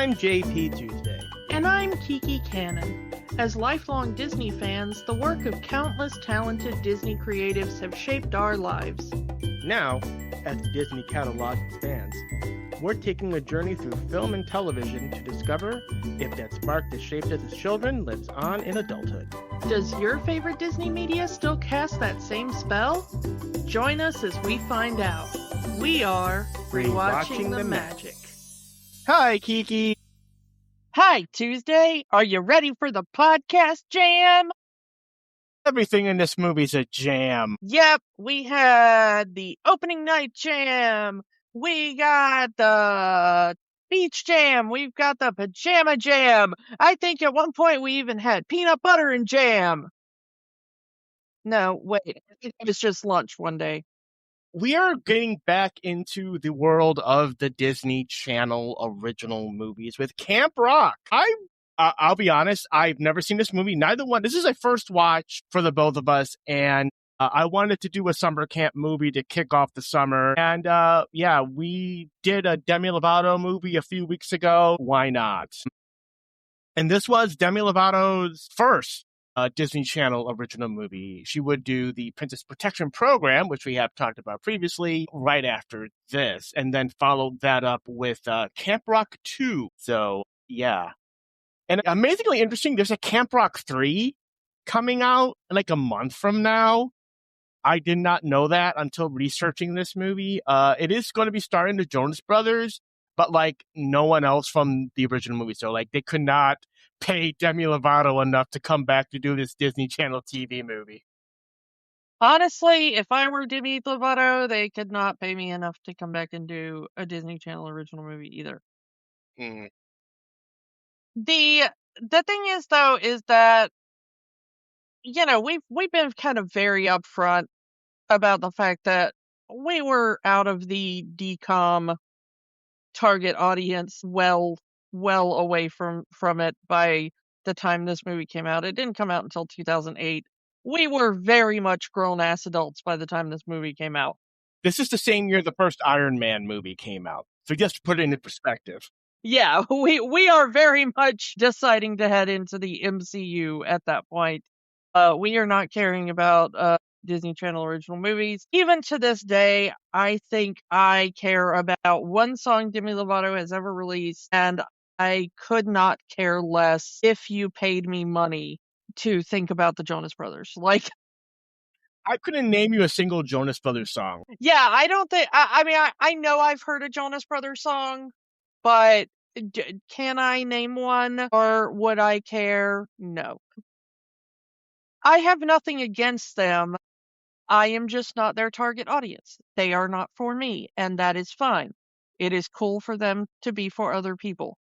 I'm JP Tuesday. And I'm Kiki Cannon. As lifelong Disney fans, the work of countless talented Disney creatives have shaped our lives. Now, as the Disney catalog expands, we're taking a journey through film and television to discover if that spark that shaped us as children lives on in adulthood. Does your favorite Disney media still cast that same spell? Join us as we find out. We are Rewatching the Magic. Hi, Kiki. Hi, Tuesday. Are you ready for the podcast jam? Everything in this movie's a jam. Yep, we had the opening night jam. We got the beach jam. We've got the pajama jam. I think at one point we even had peanut butter and jam. No, wait. It was just lunch one day. We are getting back into the world of the Disney Channel original movies with Camp Rock. I'll be honest, I've never seen this movie. Neither one. This is a first watch for the both of us, and I wanted to do a summer camp movie to kick off the summer. And we did a Demi Lovato movie a few weeks ago. Why not? And this was Demi Lovato's first Disney Channel original movie. She would do the Princess Protection Program, which we have talked about previously, right after this, and then followed that up with Camp Rock 2. So, yeah. And amazingly interesting, there's a Camp Rock 3 coming out like a month from now. I did not know that until researching this movie. It is going to be starring the Jonas Brothers, but like no one else from the original movie. So like they could not pay Demi Lovato enough to come back to do this Disney Channel TV movie. Honestly, if I were Demi Lovato, they could not pay me enough to come back and do a Disney Channel original movie either. Mm. The thing is though is that we've been kind of very upfront about the fact that we were out of the DCOM target audience well away from it by the time this movie came out. It didn't come out until 2008. We were very much grown-ass adults by the time this movie came out. This is the same year the first Iron Man movie came out. So just to put it into perspective. Yeah, we are very much deciding to head into the MCU at that point. We are not caring about Disney Channel original movies. Even to this day, I think I care about one song Demi Lovato has ever released, and I could not care less if you paid me money to think about the Jonas Brothers. Like, I couldn't name you a single Jonas Brothers song. yeah, I don't think. I know I've heard a Jonas Brothers song, but can I name one, or would I care? No. I have nothing against them. I am just not their target audience. They are not for me, and that is fine. It is cool for them to be for other people.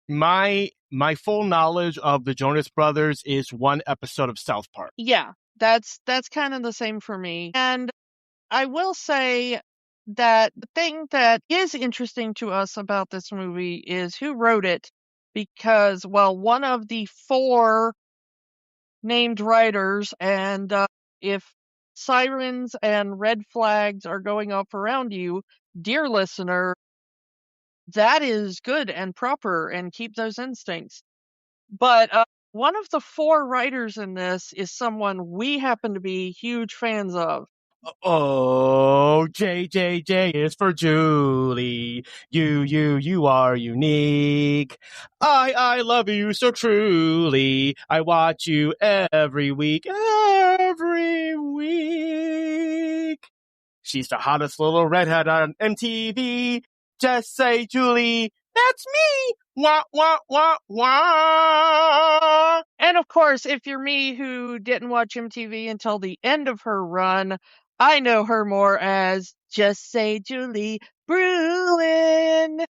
My full knowledge of the Jonas Brothers is one episode of South Park. Yeah, that's kind of the same for me. And I will say that the thing that is interesting to us about this movie is who wrote it, because, well, one of the 4 named writers, and if sirens and red flags are going off around you, dear listener, that is good and proper, and keep those instincts. But one of the 4 writers in this is someone we happen to be huge fans of. Oh, J is for Julie. You are unique. I love you so truly. I watch you every week. She's the hottest little redhead on MTV. Just say Julie, that's me. Wah, wah, wah, wah. And of course, if you're me who didn't watch MTV until the end of her run, I know her more as Just Say Julie Bruin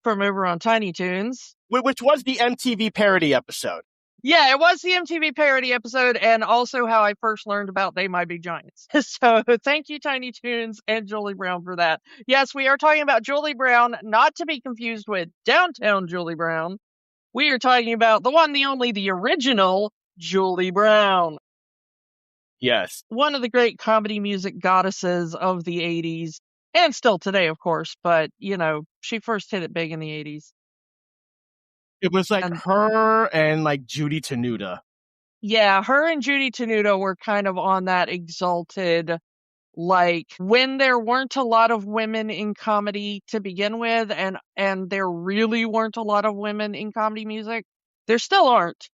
from over on Tiny Toons. Which was the MTV parody episode. Yeah, it was the MTV parody episode, and also how I first learned about They Might Be Giants. So thank you, Tiny Toons and Julie Brown, for that. Yes, we are talking about Julie Brown, not to be confused with Downtown Julie Brown. We are talking about the one, the only, the original Julie Brown. Yes. One of the great comedy music goddesses of the 80s, and still today, of course, but, she first hit it big in the 80s. It was like And her and like Judy Tenuta. yeah, her and Judy Tenuta were kind of on that exalted, like when there weren't a lot of women in comedy to begin with, and there really weren't a lot of women in comedy music. There still aren't.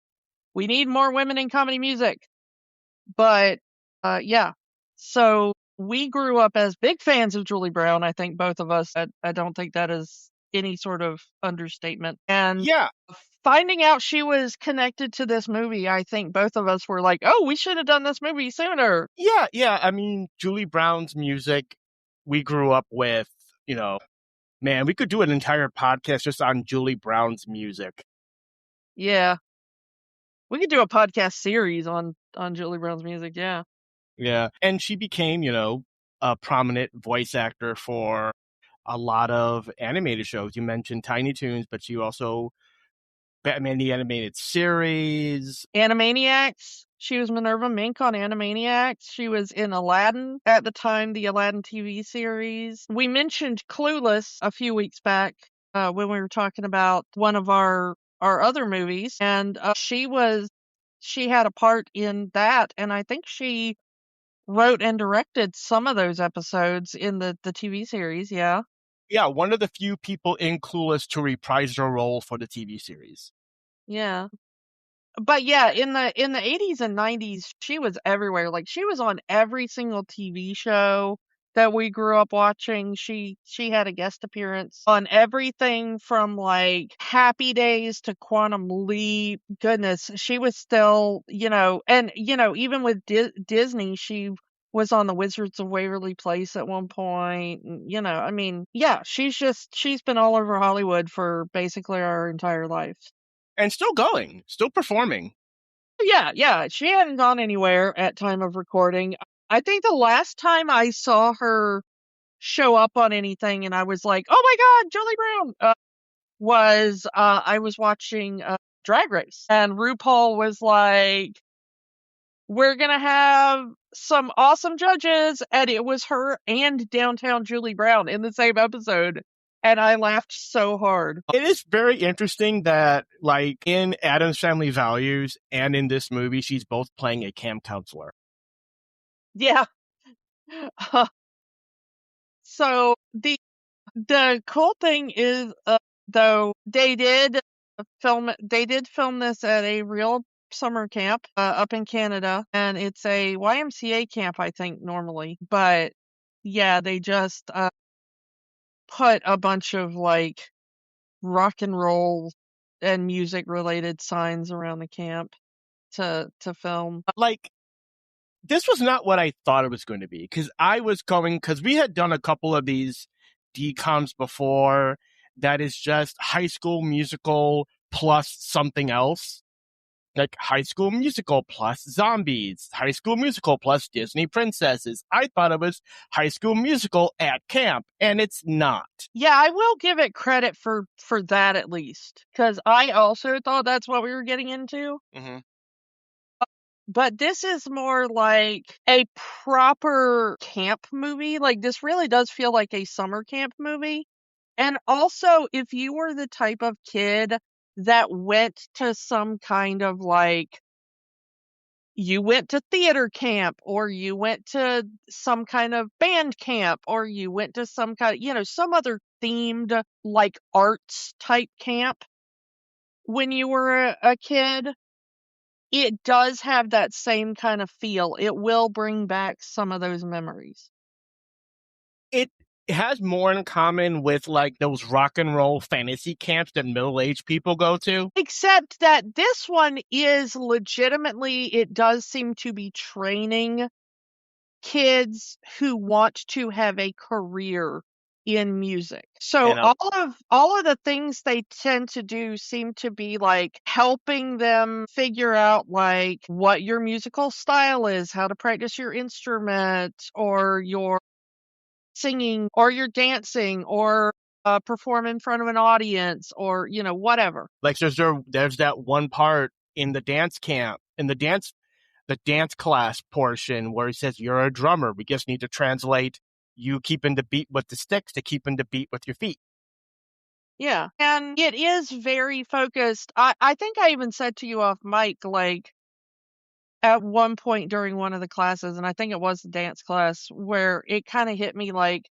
We need more women in comedy music. But yeah. So we grew up as big fans of Julie Brown. I think both of us. I don't think that is any sort of understatement. And Yeah, finding out she was connected to this movie, I think both of us were like, "Oh, we should have done this movie sooner." yeah. I mean, Julie Brown's music, we grew up with, you know, man, we could do an entire podcast just on Julie Brown's music. Yeah, we could do a podcast series on Julie Brown's music. Yeah. Yeah. And she became, a prominent voice actor for a lot of animated shows. You mentioned Tiny Toons, but she also Batman the Animated Series. Animaniacs. She was Minerva Mink on Animaniacs. She was in Aladdin at the time, the Aladdin TV series. We mentioned Clueless a few weeks back when we were talking about one of our other movies, and she had a part in that, and I think she wrote and directed some of those episodes in the TV series. Yeah. Yeah, one of the few people in Clueless to reprise their role for the TV series. Yeah. But yeah, in the 80s and 90s, she was everywhere. Like she was on every single TV show that we grew up watching. She had a guest appearance on everything from like Happy Days to Quantum Leap. Goodness, she was still, and even with Disney, she was on the Wizards of Waverly Place at one point. I mean, yeah, she's been all over Hollywood for basically our entire life. And still going, still performing. Yeah, she hadn't gone anywhere at time of recording. I think the last time I saw her show up on anything and I was like, "Oh my god, Julie Brown," was I was watching Drag Race, and RuPaul was like, "We're gonna have some awesome judges," and it was her and Downtown Julie Brown in the same episode, and I laughed so hard. It is very interesting that, like, in Addams Family Values and in this movie, she's both playing a camp counselor. Yeah. So the cool thing is, though, they did film this at a real summer camp up in Canada, and it's a YMCA camp, I think, normally. But yeah, they just put a bunch of like rock and roll and music related signs around the camp to film. Like, this was not what I thought it was going to be, because we had done a couple of these DComs before that is just High School Musical plus something else. Like High School Musical plus zombies, High School Musical plus Disney princesses. I thought it was High School Musical at camp, and it's not. Yeah, I will give it credit for that at least, because I also thought that's what we were getting into. Mm-hmm. But this is more like a proper camp movie. Like, this really does feel like a summer camp movie. And also, if you were the type of kid that went to some kind of like, you went to theater camp, or you went to some kind of band camp, or you went to some kind of, some other themed like arts type camp when you were a kid, it does have that same kind of feel. It will bring back some of those memories. It has more in common with like those rock and roll fantasy camps that middle-aged people go to. Except that this one is legitimately, it does seem to be training kids who want to have a career in music. So And all of the things they tend to do seem to be like helping them figure out like what your musical style is, how to practice your instrument, or your singing, or your dancing, or perform in front of an audience, or whatever. like there's that one part in the dance camp, in the dance class portion where he says, "You're a drummer. We just need to translate you keeping the beat with the sticks to keeping the beat with your feet." Yeah. And it is very focused. I think I even said to you off mic, like, at one point during one of the classes, and I think it was the dance class, where it kind of hit me like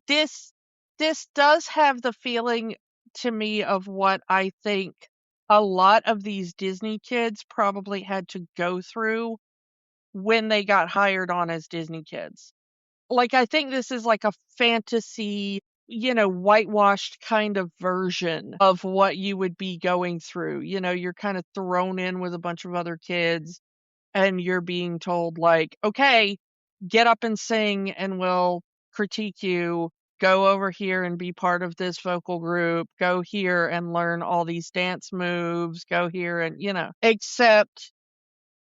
this this does have the feeling to me of what I think a lot of these Disney kids probably had to go through when they got hired on as Disney kids. Like, I think this is like a fantasy, whitewashed kind of version of what you would be going through. You're kind of thrown in with a bunch of other kids and you're being told, like, okay, get up and sing and we'll critique you. Go over here and be part of this vocal group. Go here and learn all these dance moves. Go here and, except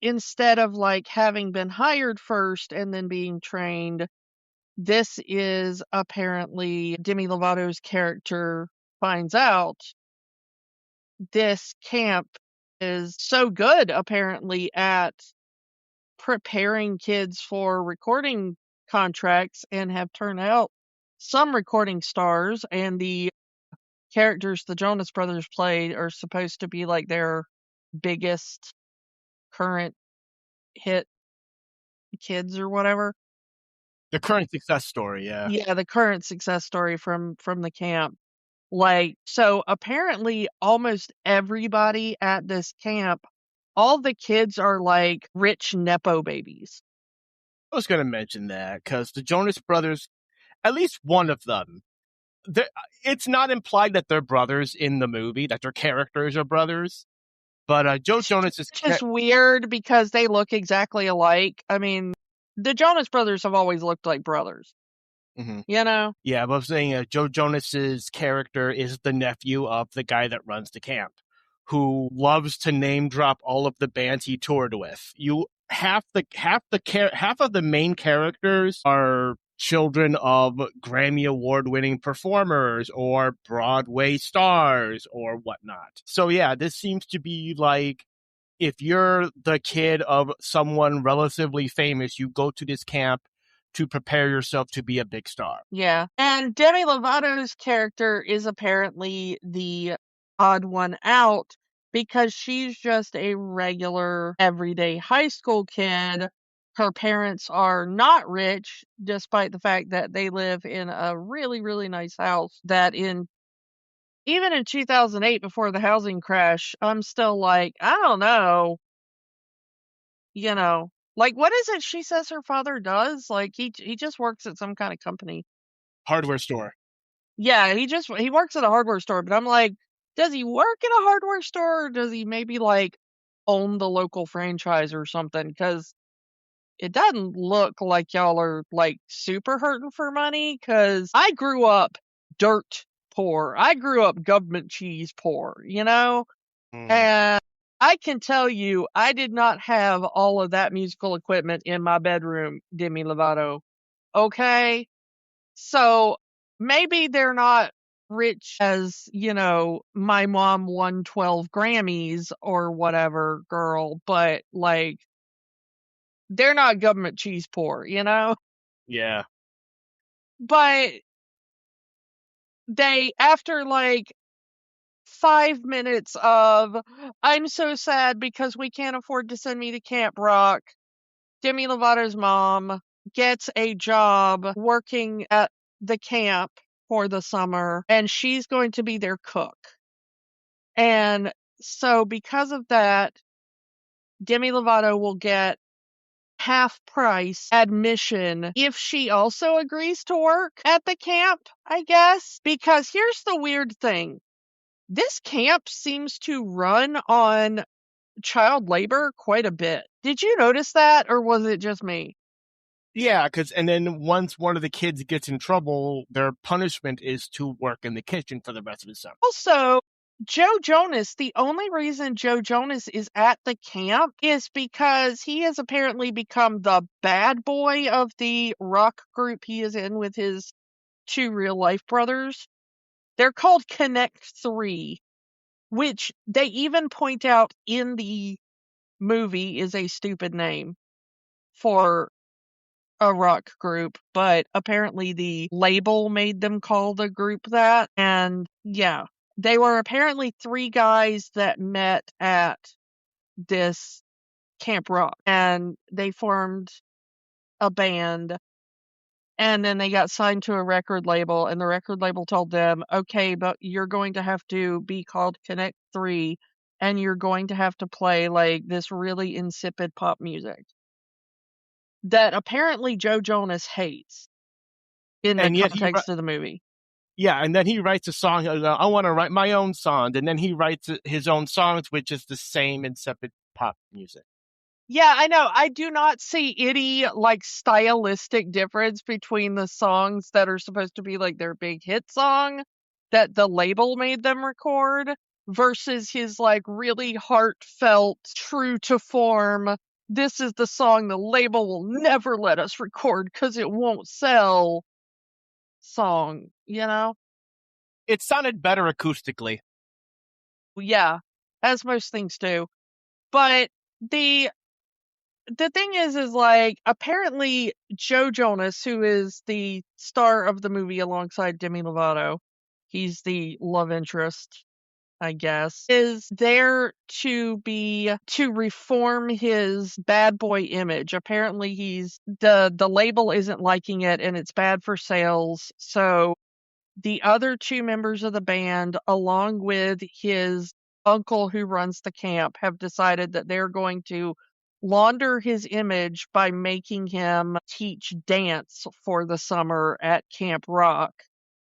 instead of like having been hired first and then being trained, this is apparently Demi Lovato's character finds out this camp is so good apparently at preparing kids for recording contracts and have turned out some recording stars, and the characters the Jonas Brothers played are supposed to be like their biggest current hit kids or whatever. The current success story, yeah. Yeah, the current success story from the camp. Like, so apparently almost everybody at this camp, all the kids are like rich Nepo babies. I was going to mention that because the Jonas Brothers, at least one of them, it's not implied that they're brothers in the movie, that their characters are brothers. But Joe Jonas is just weird because they look exactly alike. I mean, the Jonas Brothers have always looked like brothers. Mm-hmm. Yeah, but I'm saying Joe Jonas's character is the nephew of the guy that runs the camp, who loves to name drop all of the bands he toured with. Half of the main characters are children of Grammy Award winning performers or Broadway stars or whatnot. So yeah, this seems to be like, if you're the kid of someone relatively famous, you go to this camp to prepare yourself to be a big star. Yeah. And Demi Lovato's character is apparently the odd one out because she's just a regular everyday high school kid. Her parents are not rich, despite the fact that they live in a really, really nice house that even in 2008, before the housing crash, I'm still like, I don't know, like, what is it she says her father does? Like, he just works at some kind of company. Hardware store. Yeah, he works at a hardware store, but I'm like, does he work at a hardware store or does he maybe like own the local franchise or something? Because it doesn't look like y'all are like super hurting for money. Because I grew up dirt poor. I grew up government cheese poor, and I can tell you, I did not have all of that musical equipment in my bedroom, Demi Lovato. Okay? So maybe they're not rich as, my mom won 12 Grammys or whatever, girl, but like, they're not government cheese poor, Yeah. But after like 5 minutes of, I'm so sad because we can't afford to send me to Camp Rock, Demi Lovato's mom gets a job working at the camp for the summer, and she's going to be their cook. And so because of that, Demi Lovato will get half price admission if she also agrees to work at the camp, I guess. Because here's the weird thing. This camp seems to run on child labor quite a bit. Did you notice that, or was it just me? Yeah, and then once one of the kids gets in trouble, their punishment is to work in the kitchen for the rest of the summer. Also, Joe Jonas, the only reason Joe Jonas is at the camp is because he has apparently become the bad boy of the rock group he is in with his two real life brothers. They're called Connect 3, which they even point out in the movie is a stupid name for a rock group, but apparently the label made them call the group that. And yeah, they were apparently three guys that met at this Camp Rock, and they formed a band, and then they got signed to a record label, and the record label told them, okay, but you're going to have to be called Connect 3, and you're going to have to play like this really insipid pop music that apparently Joe Jonas hates in the And yet context of the movie. yeah, and then he writes a song. I want to write my own song, and then he writes his own songs, which is the same insipid pop music. Yeah, I know. I do not see any like stylistic difference between the songs that are supposed to be like their big hit song that the label made them record versus his like really heartfelt, true to form. This is the song the label will never let us record because it won't sell song, you know? It sounded better acoustically. Yeah, as most things do. But the thing is like apparently Joe Jonas, who is the star of the movie alongside Demi Lovato, he's the love interest, I guess, is there to reform his bad boy image. Apparently he's the label isn't liking it and it's bad for sales. So the other two members of the band, along with his uncle who runs the camp, have decided that they're going to launder his image by making him teach dance for the summer at Camp Rock.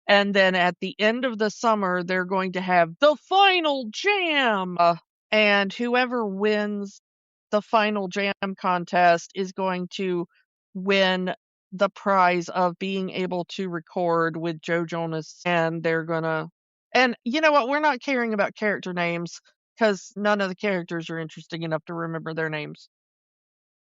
And then at the end of the summer, they're going to have the final jam. And whoever wins the final jam contest is going to win the prize of being able to record with Joe Jonas. And they're gonna, and you know what? We're not caring about character names because none of the characters are interesting enough to remember their names.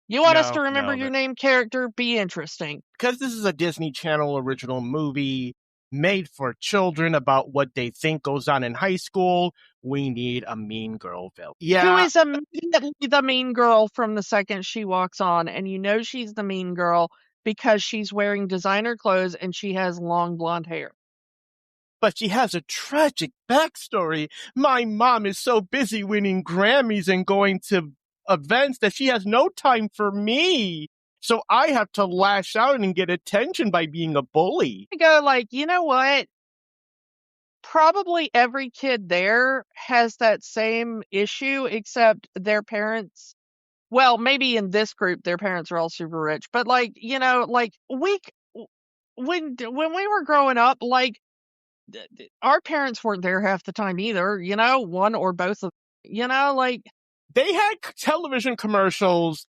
You want us to remember your name character? Be interesting. Because this is a Disney Channel original movie made for children about what they think goes on in high school, we need a mean girl villain. Yeah. Who is immediately the mean girl from the second she walks on, and you know she's the mean girl because she's wearing designer clothes and she has long blonde hair. But she has a tragic backstory. My mom is so busy winning Grammys and going to events that she has no time for me. So I have to lash out and get attention by being a bully. I go like, you know what? Probably every kid there has that same issue, except their parents. Well, maybe in this group, their parents are all super rich, but like, you know, like when we were growing up, like our parents weren't there half the time either, you know, one or both of, you know, like they had television commercials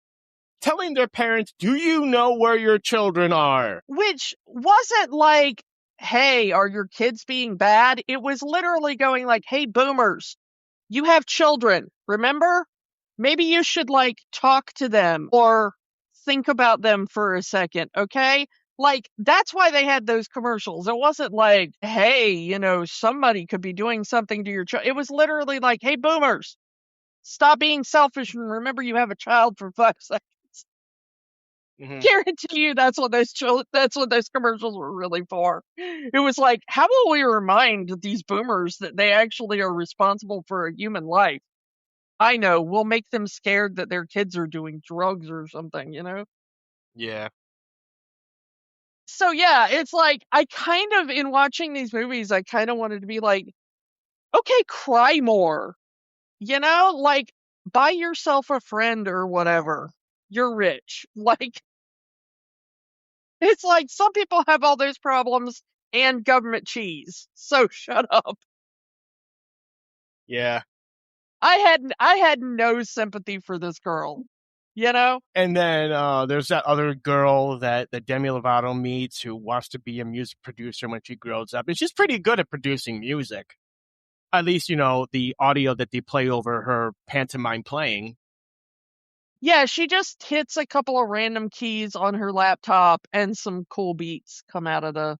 telling their parents, do you know where your children are? Which wasn't like, hey, are your kids being bad? It was literally going like, hey, boomers, you have children, remember? Maybe you should like talk to them or think about them for a second, okay? Like, that's why they had those commercials. It wasn't like, hey, you know, somebody could be doing something to your child. It was literally like, hey, boomers, stop being selfish and remember you have a child for 5 seconds. Mm-hmm. Guarantee you that's what those commercials were really for. It was like, how will we remind these boomers that they actually are responsible for a human life? I know, we'll make them scared that their kids are doing drugs or something, you know? Yeah. So yeah, it's like, I kind of, in watching these movies, I kind of wanted to be like, okay, cry more. You know? Like, buy yourself a friend or whatever. You're rich. Like, it's like some people have all those problems and government cheese. So shut up. Yeah. I had no sympathy for this girl, you know? And then there's that other girl that Demi Lovato meets who wants to be a music producer when she grows up. And she's pretty good at producing music. At least, you know, the audio that they play over her pantomime playing. Yeah, she just hits a couple of random keys on her laptop and some cool beats come out of the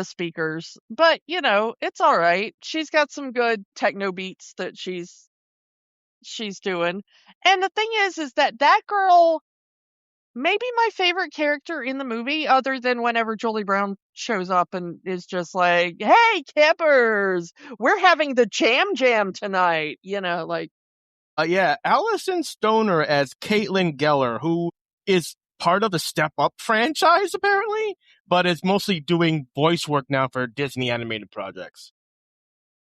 speakers. But, you know, it's all right. She's got some good techno beats that she's doing. And the thing is that girl maybe my favorite character in the movie, other than whenever Julie Brown shows up and is just like, "Hey, campers, we're having the jam tonight." Yeah, Allison Stoner as Caitlin Geller, who is part of the Step Up franchise, apparently, but is mostly doing voice work now for Disney animated projects.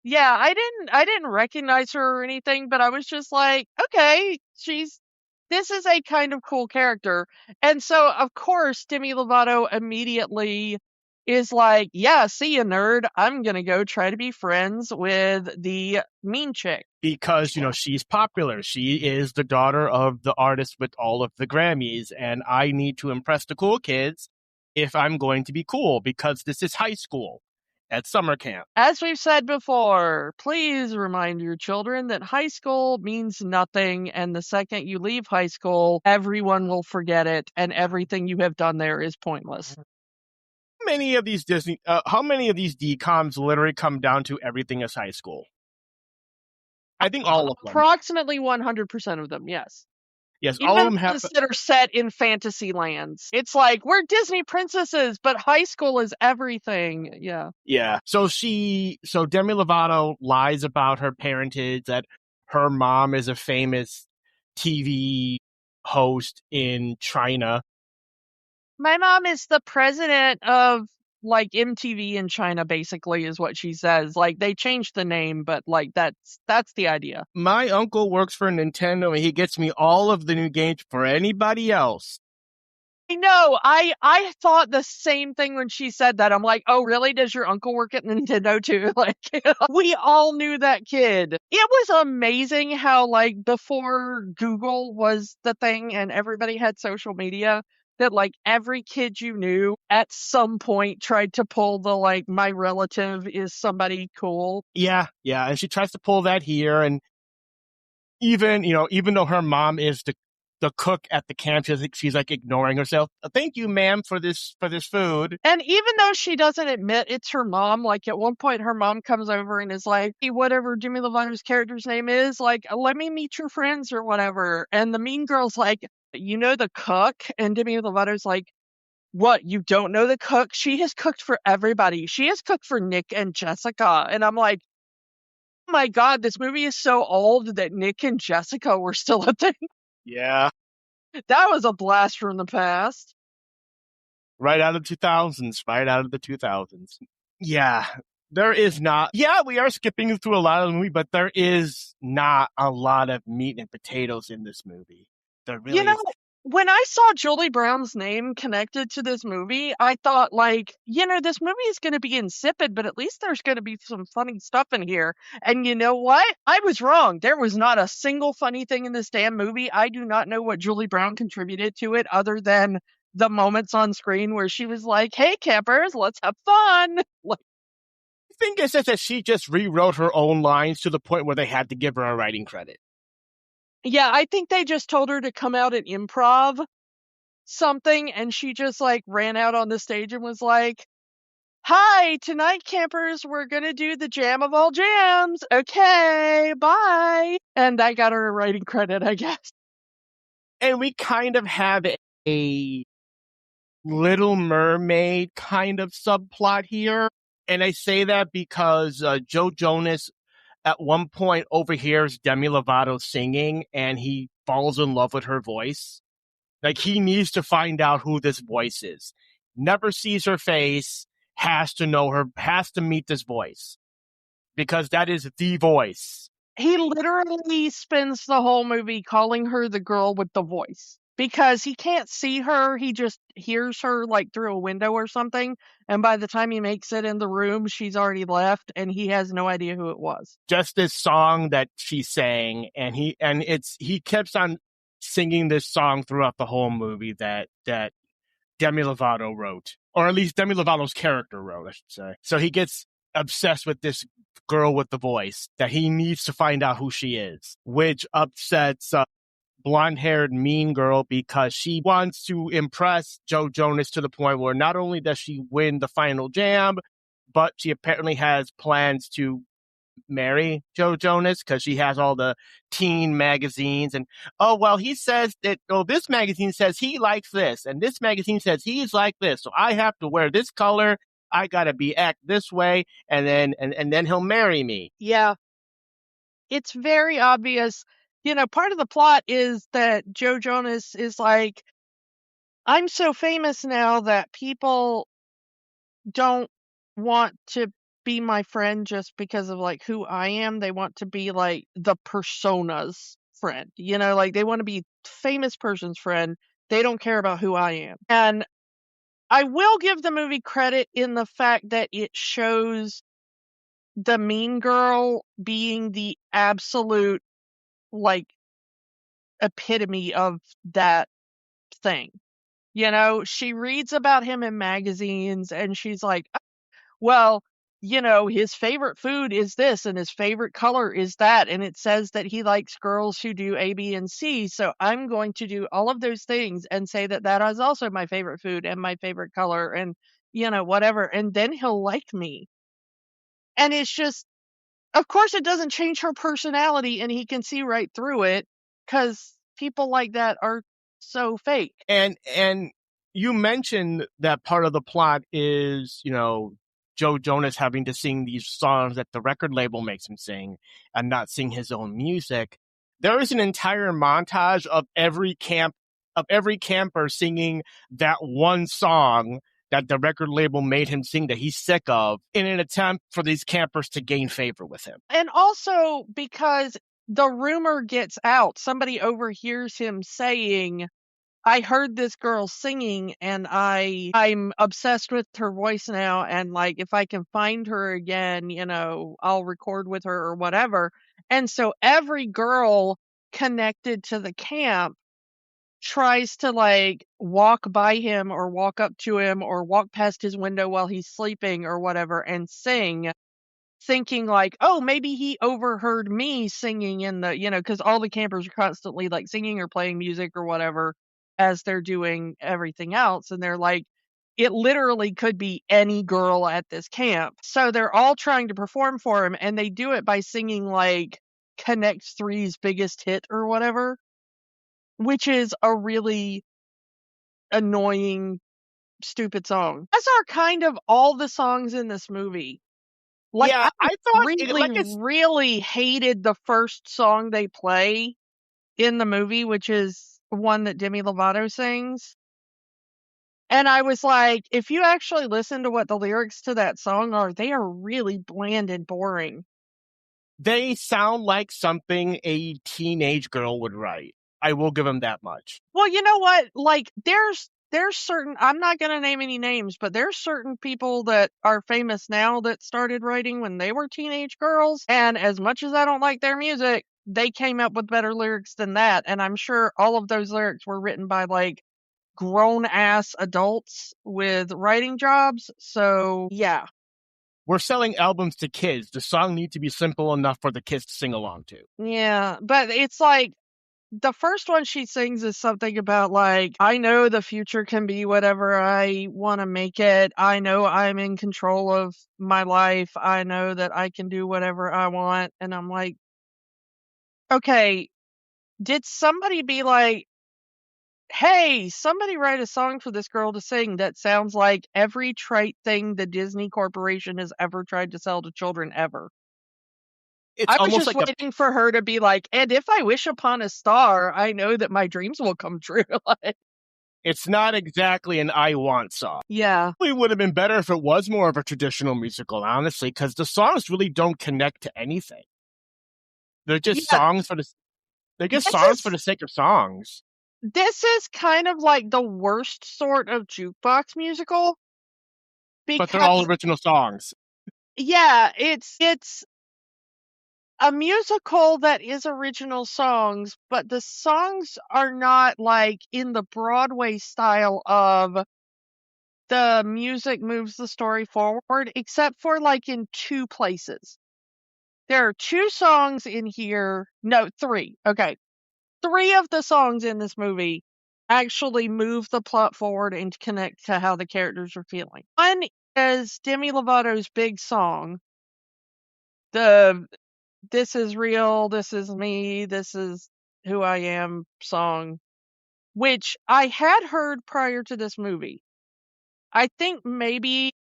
Yeah, I didn't recognize her or anything, but I was just like, okay, this is a kind of cool character. And so of course Demi Lovato immediately is like, yeah, see ya, nerd. I'm gonna go try to be friends with the mean chick. Because, she's popular. She is the daughter of the artist with all of the Grammys, and I need to impress the cool kids if I'm going to be cool, because this is high school at summer camp. As we've said before, please remind your children that high school means nothing, and the second you leave high school, everyone will forget it, and everything you have done there is pointless. How many of these DComs literally come down to everything is high school? I think all of them. Approximately 100% of them, yes. Yes, Even all of them have. those that are set in fantasy lands. It's like, we're Disney princesses, but high school is everything. Yeah. Yeah. So Demi Lovato lies about her parentage, that her mom is a famous TV host in China. My mom is the president of like MTV in China, basically, is what she says. Like, they changed the name, but like that's the idea. My uncle works for Nintendo and he gets me all of the new games for anybody else. I know. I thought the same thing when she said that. I'm like, oh, really? Does your uncle work at Nintendo too? Like, we all knew that kid. It was amazing how, like, before Google was the thing and everybody had social media, that like every kid you knew at some point tried to pull the like, my relative is somebody cool. Yeah, and she tries to pull that here, and even though her mom is the cook at the camp, she's like ignoring herself. Thank you, ma'am, for this food. And even though she doesn't admit it's her mom, like at one point her mom comes over and is like, hey, whatever Demi Lovato's character's name is, like, let me meet your friends or whatever. And the mean girl's like, you know the cook? And Demi Lovato's like, what, you don't know the cook? She has cooked for everybody. She has cooked for Nick and Jessica. And I'm like, oh my God, this movie is so old that Nick and Jessica were still a thing. Yeah. That was a blast from the past. Right out of the 2000s. Yeah. There is not. Yeah, we are skipping through a lot of the movie, but there is not a lot of meat and potatoes in this movie. There really is. When I saw Julie Brown's name connected to this movie, I thought, like, this movie is going to be insipid, but at least there's going to be some funny stuff in here. And you know what? I was wrong. There was not a single funny thing in this damn movie. I do not know what Julie Brown contributed to it other than the moments on screen where she was like, hey, campers, let's have fun. Like, I think it's just that she just rewrote her own lines to the point where they had to give her a writing credit. Yeah, I think they just told her to come out and improv something, and she just like ran out on the stage and was like, hi, tonight, campers, we're gonna do the jam of all jams. Okay, bye. And I got her a writing credit, I guess. And we kind of have a Little Mermaid kind of subplot here. And I say that because Joe Jonas at one point overhears Demi Lovato singing and he falls in love with her voice. Like, he needs to find out who this voice is. Never sees her face, has to know her, has to meet this voice. Because that is the voice. He literally spends the whole movie calling her the girl with the voice. Because he can't see her, he just hears her like through a window or something. And by the time he makes it in the room, she's already left and he has no idea who it was. Just this song that she sang, and he keeps on singing this song throughout the whole movie that Demi Lovato wrote. Or at least Demi Lovato's character wrote, I should say. So he gets obsessed with this girl with the voice that he needs to find out who she is, which upsets blonde-haired mean girl because she wants to impress Joe Jonas to the point where not only does she win the final jam, but she apparently has plans to marry Joe Jonas because she has all the teen magazines. And, oh, well, he says that, oh, this magazine says he likes this, and this magazine says he's like this. So I have to wear this color. I got to be act this way. And then he'll marry me. Yeah. It's very obvious. Part of the plot is that Joe Jonas is like, I'm so famous now that people don't want to be my friend just because of like who I am. They want to be like the persona's friend. Like they want to be famous person's friend. They don't care about who I am. And I will give the movie credit in the fact that it shows the mean girl being the absolute like epitome of that thing. She reads about him in magazines and she's like, well, his favorite food is this and his favorite color is that. And it says that he likes girls who do A, B, and C. So I'm going to do all of those things and say that that is also my favorite food and my favorite color and, whatever. And then he'll like me. And it's just, of course, it doesn't change her personality and he can see right through it because people like that are so fake. And you mentioned that part of the plot is, Joe Jonas having to sing these songs that the record label makes him sing and not sing his own music. There is an entire montage of every camper singing that one song that the record label made him sing that he's sick of in an attempt for these campers to gain favor with him. And also because the rumor gets out, somebody overhears him saying, I heard this girl singing and I'm obsessed with her voice now. And like, if I can find her again, I'll record with her or whatever. And so every girl connected to the camp tries to like walk by him or walk up to him or walk past his window while he's sleeping or whatever and sing, thinking like, oh, maybe he overheard me singing in the, because all the campers are constantly like singing or playing music or whatever as they're doing everything else. And they're like, it literally could be any girl at this camp. So they're all trying to perform for him. And they do it by singing like Connect Three's biggest hit or whatever, which is a really annoying, stupid song. As are kind of all the songs in this movie. Like, yeah, I thought really hated the first song they play in the movie, which is one that Demi Lovato sings. And I was like, if you actually listen to what the lyrics to that song are, they are really bland and boring. They sound like something a teenage girl would write. I will give them that much. Well, you know what? Like, there's certain, I'm not going to name any names, but there's certain people that are famous now that started writing when they were teenage girls. And as much as I don't like their music, they came up with better lyrics than that. And I'm sure all of those lyrics were written by like grown ass adults with writing jobs. So yeah. We're selling albums to kids. The song needs to be simple enough for the kids to sing along to. Yeah. But it's like, the first one she sings is something about like, I know the future can be whatever I want to make it. I know I'm in control of my life. I know that I can do whatever I want. And I'm like, okay, did somebody be like, hey, somebody write a song for this girl to sing that sounds like every trite thing the Disney Corporation has ever tried to sell to children ever? It's I was almost just like waiting for her to be like, and if I wish upon a star, I know that my dreams will come true. Like, it's not exactly an I Want song. yeah. It would have been better if it was more of a traditional musical, honestly, because the songs really don't connect to anything. They're just songs for the sake of songs. This is kind of like the worst sort of jukebox musical. But they're all original songs. Yeah, it's a musical that is original songs, but the songs are not like in the Broadway style of the music moves the story forward, except for like in two places. There are two songs in here. No, three. Okay. Three of the songs in this movie actually move the plot forward and connect to how the characters are feeling. One is Demi Lovato's big song, the "This is real, this is me, this is who I am" song, which I had heard prior to this movie. I think maybe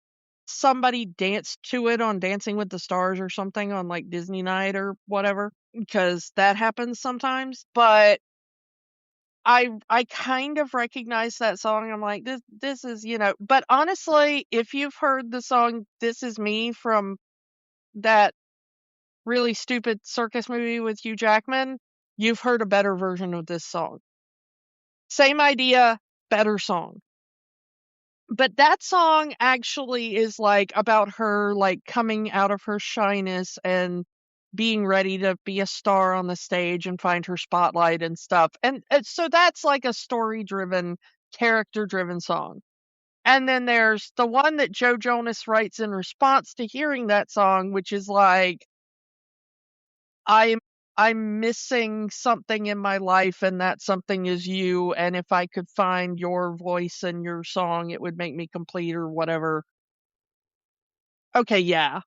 somebody danced to it on Dancing with the Stars or something on, like, Disney Night or whatever, because that happens sometimes, but I kind of recognize that song. I'm like, this is, but honestly, if you've heard the song "This Is Me" from that really stupid circus movie with Hugh Jackman, you've heard a better version of this song. Same idea, better song. But that song actually is, like, about her, like, coming out of her shyness and being ready to be a star on the stage and find her spotlight and stuff, and so that's, like, a story-driven, character-driven song. And then there's the one that Joe Jonas writes in response to hearing that song, which is like, I'm I'm missing something in my life, and that something is you, and if I could find your voice and your song, it would make me complete or whatever. Okay, yeah.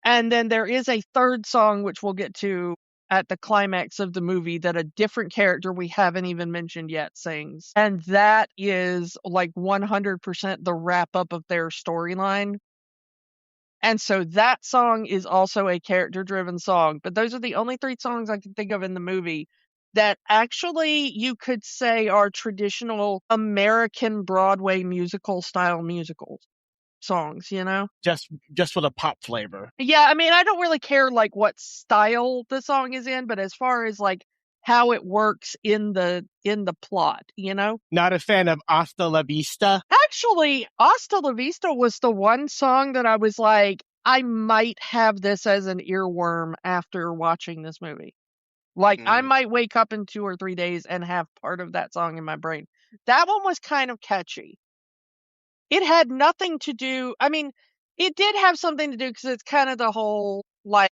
And then there is a third song, which we'll get to at the climax of the movie, that a different character we haven't even mentioned yet sings. And that is like 100% the wrap up of their storyline. And so that song is also a character driven song. But those are the only three songs I can think of in the movie that actually you could say are traditional American Broadway musical style musical songs, you know? Just for the pop flavor. Yeah, I mean, I don't really care, like, what style the song is in, but as far as, like, how it works in the plot, you know? Not a fan of Hasta La Vista. Actually, "Hasta La Vista" was the one song that I was like, I might have this as an earworm after watching this movie. Like, I Mm. might wake up in 2 or 3 days and have part of that song in my brain. That one was kind of catchy. It had nothing to do, I mean, it did have something to do because it's kinda the whole, like,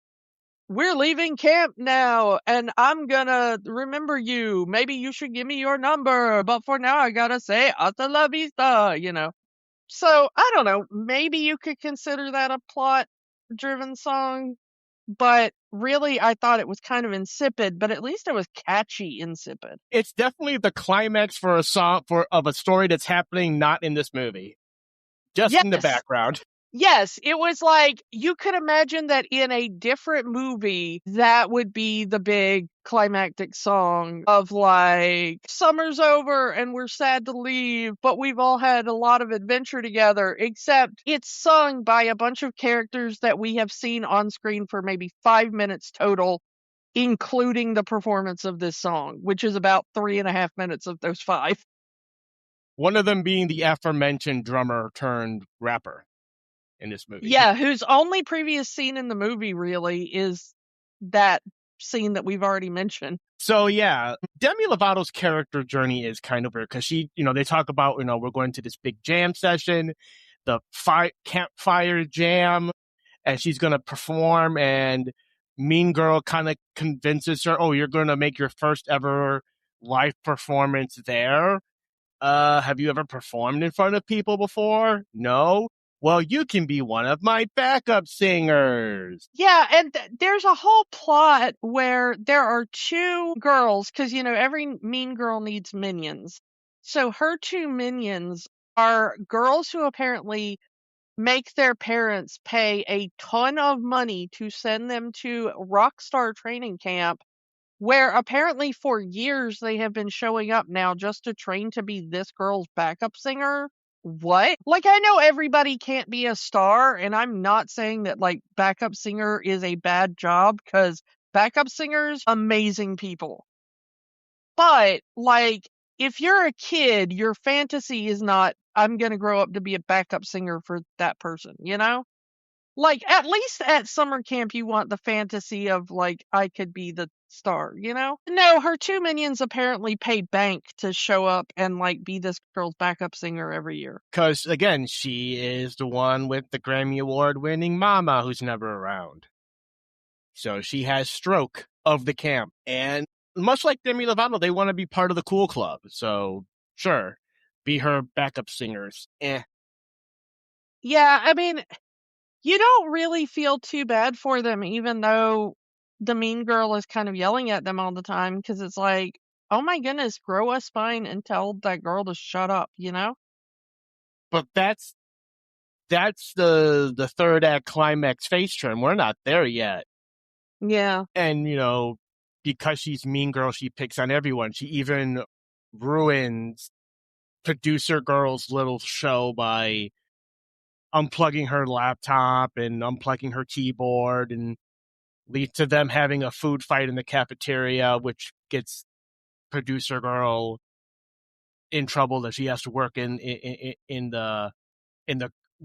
"We're leaving camp now, and I'm gonna remember you. Maybe you should give me your number, but for now, I gotta say hasta la vista," you know? So, I don't know, maybe you could consider that a plot-driven song, but really, I thought it was kind of insipid, but at least it was catchy insipid. It's definitely the climax for a song of a story that's happening not in this movie. Just in the Yes! background. Yes, it was like, you could imagine that in a different movie, that would be the big climactic song of like, "Summer's over and we're sad to leave, but we've all had a lot of adventure together," except it's sung by a bunch of characters that we have seen on screen for maybe 5 minutes total, including the performance of this song, which is about 3.5 minutes of those 5. One of them being the aforementioned drummer turned rapper in this movie. Yeah, whose only previous scene in the movie really is that scene that we've already mentioned. So yeah, Demi Lovato's character journey is kind of weird because she, they talk about, we're going to this big jam session, the campfire jam, and she's going to perform, and Mean Girl kind of convinces her, oh, you're going to make your first ever live performance there. Have you ever performed in front of people before? No? Well, you can be one of my backup singers. Yeah, and there's a whole plot where there are 2 girls, because, every mean girl needs minions. So her 2 minions are girls who apparently make their parents pay a ton of money to send them to rock star training camp, where apparently for years they have been showing up now just to train to be this girl's backup singer. What? Like, I know everybody can't be a star, and I'm not saying that, like, backup singer is a bad job, because backup singers, amazing people. But, like, if you're a kid, your fantasy is not, I'm gonna grow up to be a backup singer for that person, you know? Like, at least at summer camp, you want the fantasy of, like, I could be the star, you know? No, her 2 minions apparently pay bank to show up and, like, be this girl's backup singer every year. Because, again, she is the one with the Grammy Award winning mama who's never around. So she has stroke of the camp. And much like Demi Lovato, they want to be part of the cool club. So, sure, be her backup singers. Yeah, I mean, you don't really feel too bad for them, even though the mean girl is kind of yelling at them all the time, because it's like, oh my goodness, grow a spine and tell that girl to shut up, you know? But that's the third act climax face turn. We're not there yet. Yeah. And, because she's mean girl, she picks on everyone. She even ruins producer girl's little show by unplugging her laptop and unplugging her keyboard, and leads to them having a food fight in the cafeteria, which gets producer girl in trouble that she has to work in the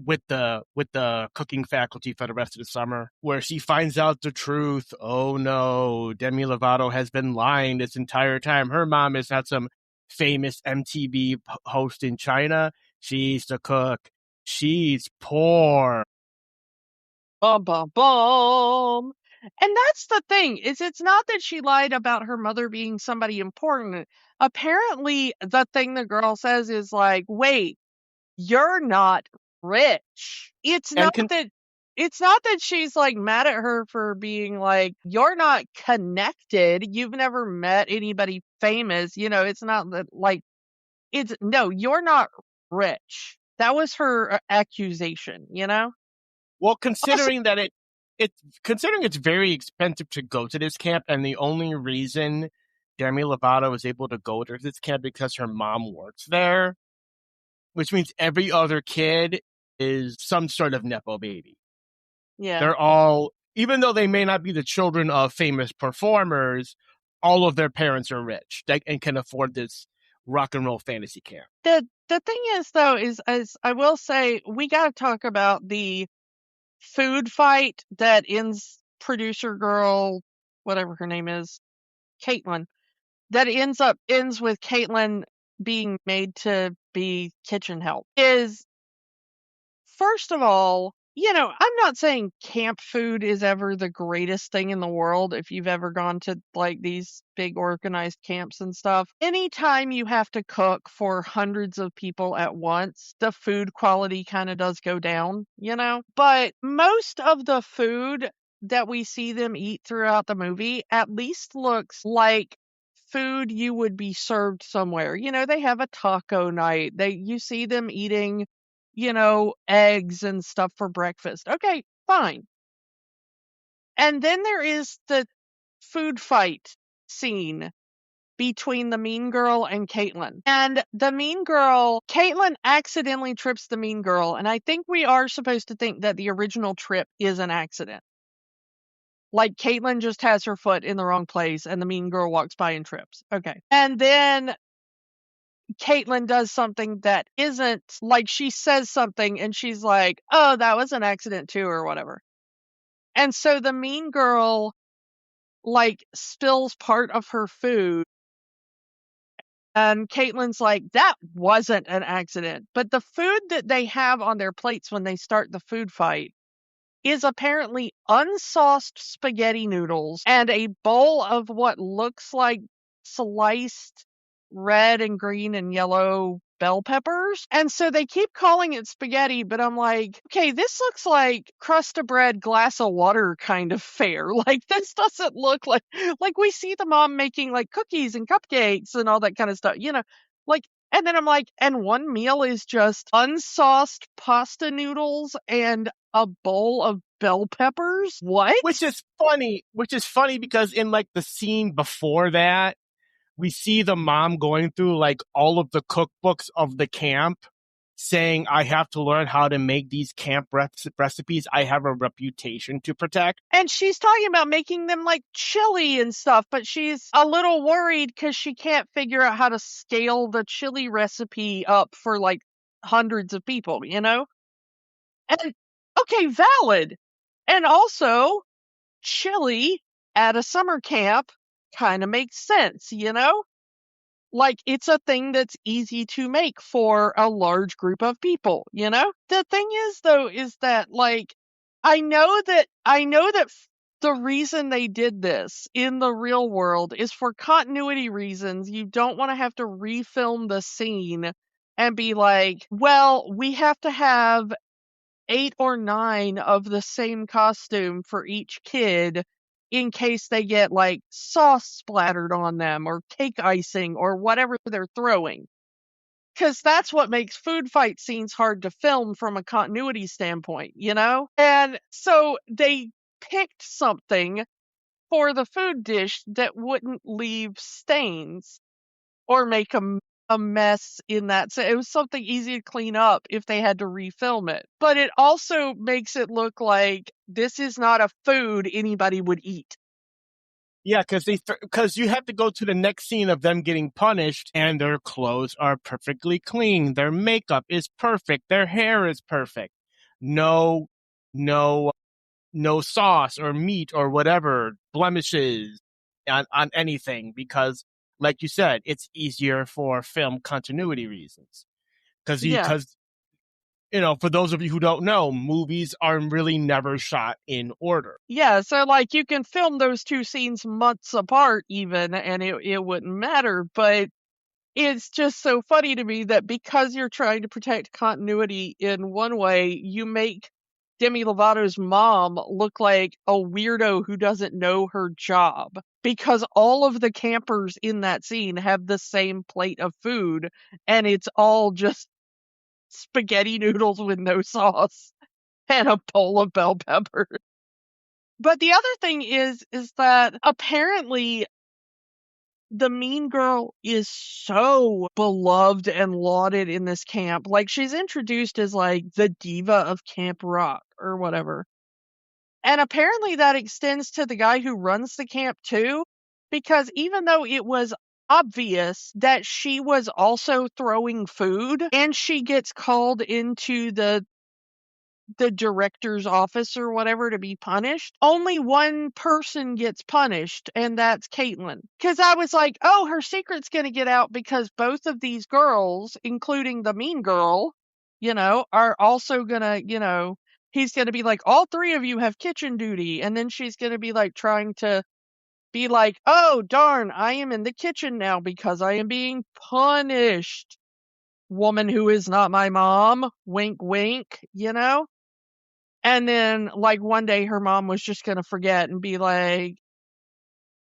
with the cooking faculty for the rest of the summer, where she finds out the truth. Oh no, Demi Lovato has been lying this entire time. Her mom is not some famous MTV host in China. She's the cook. She's poor. Bum, bum, bum. And that's the thing, is it's not that she lied about her mother being somebody important. Apparently, the thing the girl says is like, wait, you're not rich. And It's not that she's like mad at her for being like, you're not connected. You've never met anybody famous. It's not that like, it's no, you're not rich. That was her accusation, you know? well, Also, considering it's very expensive to go to this camp, and the only reason Demi Lovato is able to go to this camp because her mom works there, which means every other kid is some sort of nepo baby. yeah. They're all, even though they may not be the children of famous performers, all of their parents are rich and can afford this rock and roll fantasy camp. The thing is though, is as I will say, we gotta talk about the food fight that ends producer girl, whatever her name is, Caitlin, that ends with Caitlin being made to be kitchen help. Is, first of all, I'm not saying camp food is ever the greatest thing in the world if you've ever gone to like these big organized camps and stuff. Anytime you have to cook for hundreds of people at once, the food quality kind of does go down, But most of the food that we see them eat throughout the movie at least looks like food you would be served somewhere. They have a taco night. You see them eating eggs and stuff for breakfast. Okay, fine. And then there is the food fight scene between the mean girl and Caitlin. And the mean girl, Caitlin accidentally trips the mean girl. And I think we are supposed to think that the original trip is an accident. Like Caitlin just has her foot in the wrong place and the mean girl walks by and trips. Okay. And then Caitlin does something that isn't, like, she says something and she's like, oh, that was an accident too, or whatever. And so the mean girl, like, spills part of her food. And Caitlin's like, that wasn't an accident. But the food that they have on their plates when they start the food fight is apparently unsauced spaghetti noodles and a bowl of what looks like sliced red and green and yellow bell peppers. And so they keep calling it spaghetti, but I'm like, okay, this looks like crust of bread, glass of water kind of fare. Like, this doesn't look like we see the mom making like cookies and cupcakes and all that kind of stuff, like. And then I'm like, and one meal is just unsauced pasta noodles and a bowl of bell peppers? What? Which is funny because in like the scene before that, we see the mom going through like all of the cookbooks of the camp, saying, I have to learn how to make these camp recipes. I have a reputation to protect. And she's talking about making them like chili and stuff, but she's a little worried because she can't figure out how to scale the chili recipe up for like hundreds of people, And okay, valid. And also, chili at a summer camp kind of makes sense, Like, it's a thing that's easy to make for a large group of people, The thing is, though, is that, like, I know that the reason they did this in the real world is for continuity reasons. You don't want to have to refilm the scene and be like, well, we have to have 8 or 9 of the same costume for each kid in case they get like sauce splattered on them or cake icing or whatever they're throwing. Because that's what makes food fight scenes hard to film from a continuity standpoint, you know? And so they picked something for the food dish that wouldn't leave stains or make a mess in that. So it was something easy to clean up if they had to refilm it. But it also makes it look like this is not a food anybody would eat. Yeah, because you have to go to the next scene of them getting punished, and their clothes are perfectly clean. Their makeup is perfect. Their hair is perfect. No, no, no sauce or meat or whatever blemishes on anything, because, like you said, it's easier for film continuity reasons. Yeah. Because you know, for those of you who don't know, movies are really never shot in order. Yeah, so like you can film those two scenes months apart even and it wouldn't matter, but it's just so funny to me that because you're trying to protect continuity in one way, you make Demi Lovato's mom look like a weirdo who doesn't know her job. Because all of the campers in that scene have the same plate of food, and it's all just spaghetti noodles with no sauce and a bowl of bell peppers. But the other thing is that apparently the mean girl is so beloved and lauded in this camp. Like, she's introduced as, like, the diva of Camp Rock or whatever. And apparently that extends to the guy who runs the camp too, because even though it was obvious that she was also throwing food and she gets called into the director's office or whatever to be punished, only one person gets punished, and that's Caitlin. Because I was like, oh, her secret's going to get out because both of these girls, including the mean girl, you know, are also going to, you know, he's going to be like, all three of you have kitchen duty. And then she's going to be like trying to be like, oh, darn, I am in the kitchen now because I am being punished. Woman who is not my mom. Wink, wink, you know? And then, like, one day her mom was just gonna forget and be like,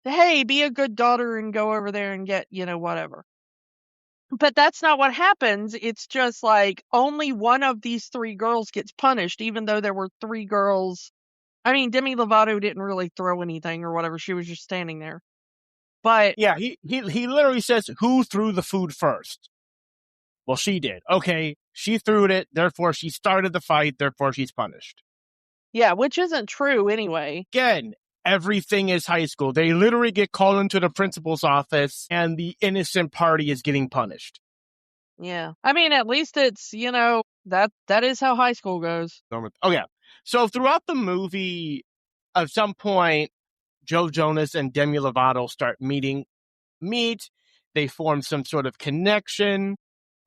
hey, be a good daughter and go over there and get, you know, whatever. But that's not what happens. It's just like only one of these three girls gets punished, even though there were three girls. I mean, Demi Lovato didn't really throw anything or whatever. She was just standing there. But Yeah, he literally says, who threw the food first? Well, she did. Okay, she threw it, therefore she started the fight, therefore she's punished. yeah, which isn't true anyway. Again, everything is high school. They literally get called into the principal's office, and the innocent party is getting punished. Yeah. I mean, at least it's, you know, that is how high school goes. Oh, yeah. So throughout the movie, at some point, Joe Jonas and Demi Lovato start meet. They form some sort of connection.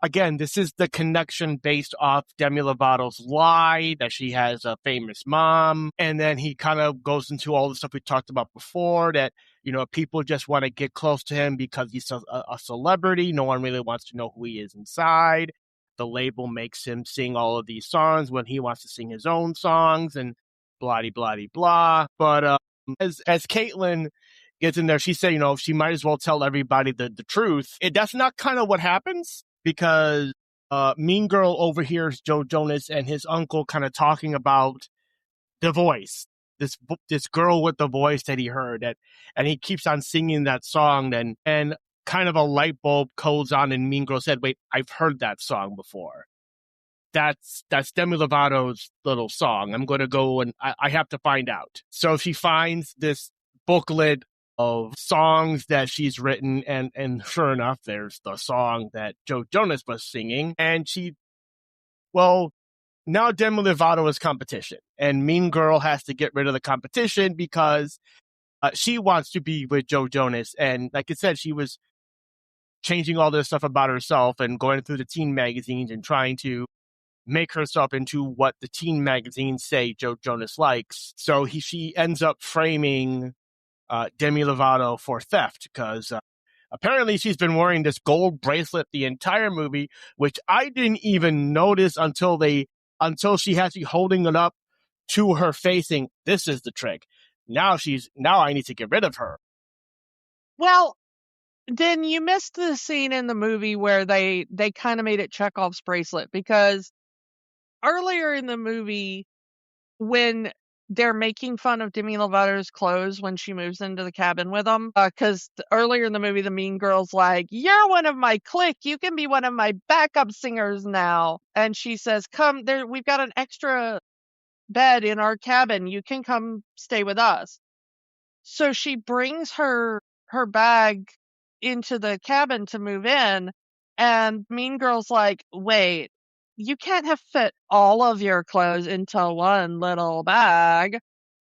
Again, this is the connection based off Demi Lovato's lie that she has a famous mom. And then he kind of goes into all the stuff we talked about before, that, you know, people just want to get close to him because he's a celebrity. No one really wants to know who he is inside. The label makes him sing all of these songs when he wants to sing his own songs, and blah, blah, blah. But as Caitlin gets in there, she said, you know, she might as well tell everybody the truth. That's not kind of what happens, because Mean Girl overhears Joe Jonas and his uncle kind of talking about the voice, this girl with the voice that he heard, and he keeps on singing that song, and kind of a light bulb goes on, and Mean Girl said, wait, I've heard that song before. That's Demi Lovato's little song. I'm going to go and I have to find out. So she finds this booklet of songs that she's written, and sure enough, there's the song that Joe Jonas was singing, and now Demi Lovato is competition, and Mean Girl has to get rid of the competition because she wants to be with Joe Jonas, and like I said, she was changing all this stuff about herself and going through the teen magazines and trying to make herself into what the teen magazines say Joe Jonas likes. So she ends up framing Demi Lovato for theft, because apparently she's been wearing this gold bracelet the entire movie, which I didn't even notice until they until she has you holding it up to her facing. This is the trick. Now I need to get rid of her. Well, then you missed the scene in the movie where they kind of made it Chekhov's bracelet, because earlier in the movie, when they're making fun of Demi Lovato's clothes when she moves into the cabin with them, because earlier in the movie, the mean girl's like, "You're one of my clique. You can be one of my backup singers now." And she says, "Come there. We've got an extra bed in our cabin. You can come stay with us." So she brings her bag into the cabin to move in, and mean girl's like, "Wait, you can't have fit all of your clothes into one little bag."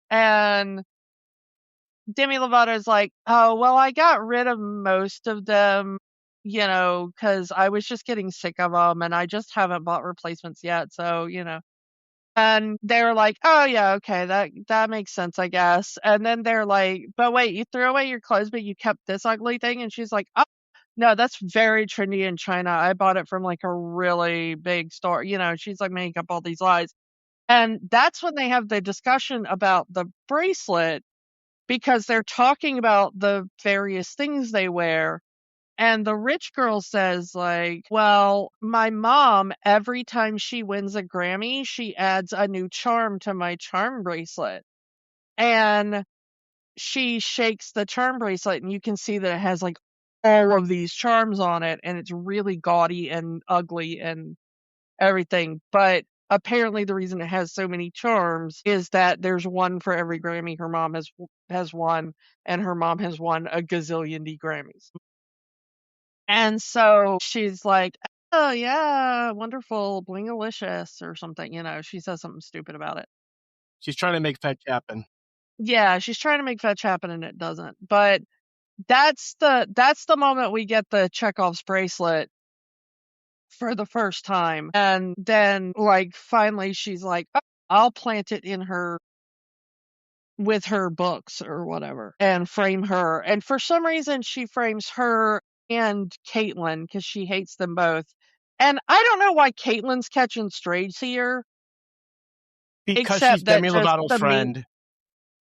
And Demi Lovato's like, "Oh, well, I got rid of most of them, because I was just getting sick of them, and I just haven't bought replacements yet, so, And they were like, "Oh, yeah, okay, that makes sense, I guess." And then they're like, "But wait, you threw away your clothes, but you kept this ugly thing?" And she's like, "Oh, no, that's very trendy in China. I bought it from, like, a really big store." She's, like, making up all these lies. And that's when they have the discussion about the bracelet, because they're talking about the various things they wear. And the rich girl says, like, "Well, my mom, every time she wins a Grammy, she adds a new charm to my charm bracelet." And she shakes the charm bracelet, and you can see that it has, like, all of these charms on it, and it's really gaudy and ugly and everything. But apparently the reason it has so many charms is that there's one for every Grammy her mom has won, and her mom has won a gazillion D Grammys. And so she's like, "Oh, yeah, wonderful, blingalicious," or something, she says something stupid about it. She's trying to make fetch happen. Yeah, she's trying to make fetch happen, and it doesn't. But that's the moment we get the Chekhov's bracelet for the first time. And then, like, finally she's like, "Oh, I'll plant it in her with her books or whatever and frame her." And for some reason, she frames her and Caitlin because she hates them both. And I don't know why Caitlin's catching strays here, Because she's except that Demi just Lovato's friend.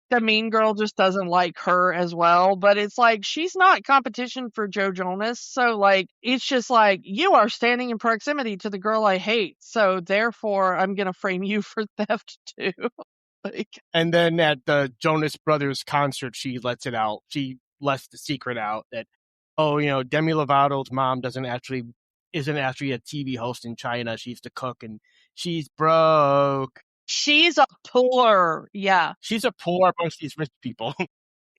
the mean girl just doesn't like her as well. But it's like, she's not competition for Joe Jonas. So, like, it's just like, you are standing in proximity to the girl I hate. So therefore, I'm going to frame you for theft too. Like, And then at the Jonas Brothers concert, she lets it out. She lets the secret out that, Demi Lovato's mom isn't actually a TV host in China. She's the cook, and she's broke. she's a poor, yeah. She's a poor amongst these rich people.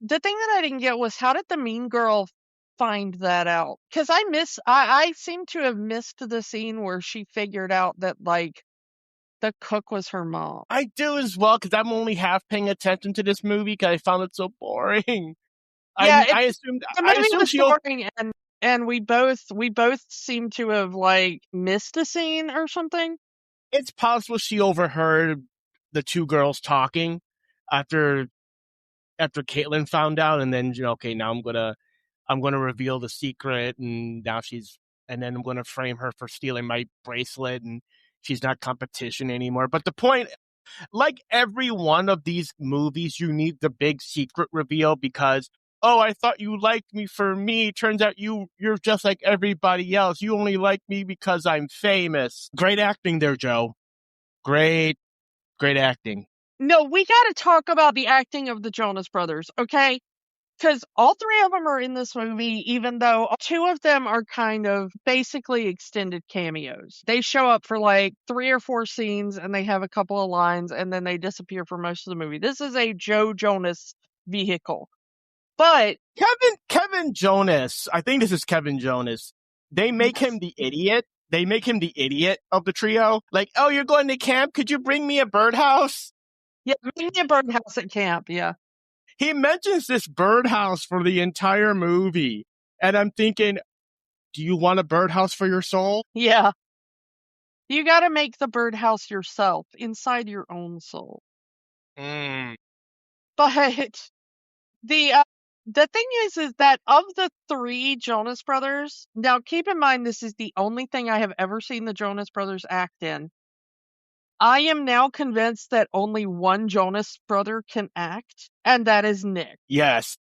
The thing that I didn't get was, how did the mean girl find that out? Because I seem to have missed the scene where she figured out that, like, the cook was her mom. I do as well, because I'm only half paying attention to this movie because I found it so boring. Yeah, I assumed the I movie assumed was she boring, and we both seem to have, like, missed a scene or something. it's possible she overheard the two girls talking after Caitlin found out, and then okay, now I'm gonna reveal the secret, and then I'm gonna frame her for stealing my bracelet, and she's not competition anymore. But the point, like every one of these movies, you need the big secret reveal because, oh, I thought you liked me for me. Turns out you're just like everybody else. You only like me because I'm famous. Great acting there, Joe. Great acting. No, we got to talk about the acting of the Jonas Brothers, okay? Because all three of them are in this movie, even though two of them are kind of basically extended cameos. They show up for like 3 or 4 scenes, and they have a couple of lines, and then they disappear for most of the movie. This is a Joe Jonas vehicle. But Kevin Jonas, I think this is Kevin Jonas. They make him the idiot. They make him the idiot of the trio. Like, oh, you're going to camp? Could you bring me a birdhouse? yeah, maybe a birdhouse at camp, yeah. He mentions this birdhouse for the entire movie. And I'm thinking, do you want a birdhouse for your soul? Yeah. You got to make the birdhouse yourself, inside your own soul. Mm. But the thing is that of the 3 Jonas Brothers, now keep in mind this is the only thing I have ever seen the Jonas Brothers act in. I am now convinced that only one Jonas brother can act, and that is Nick. Yes.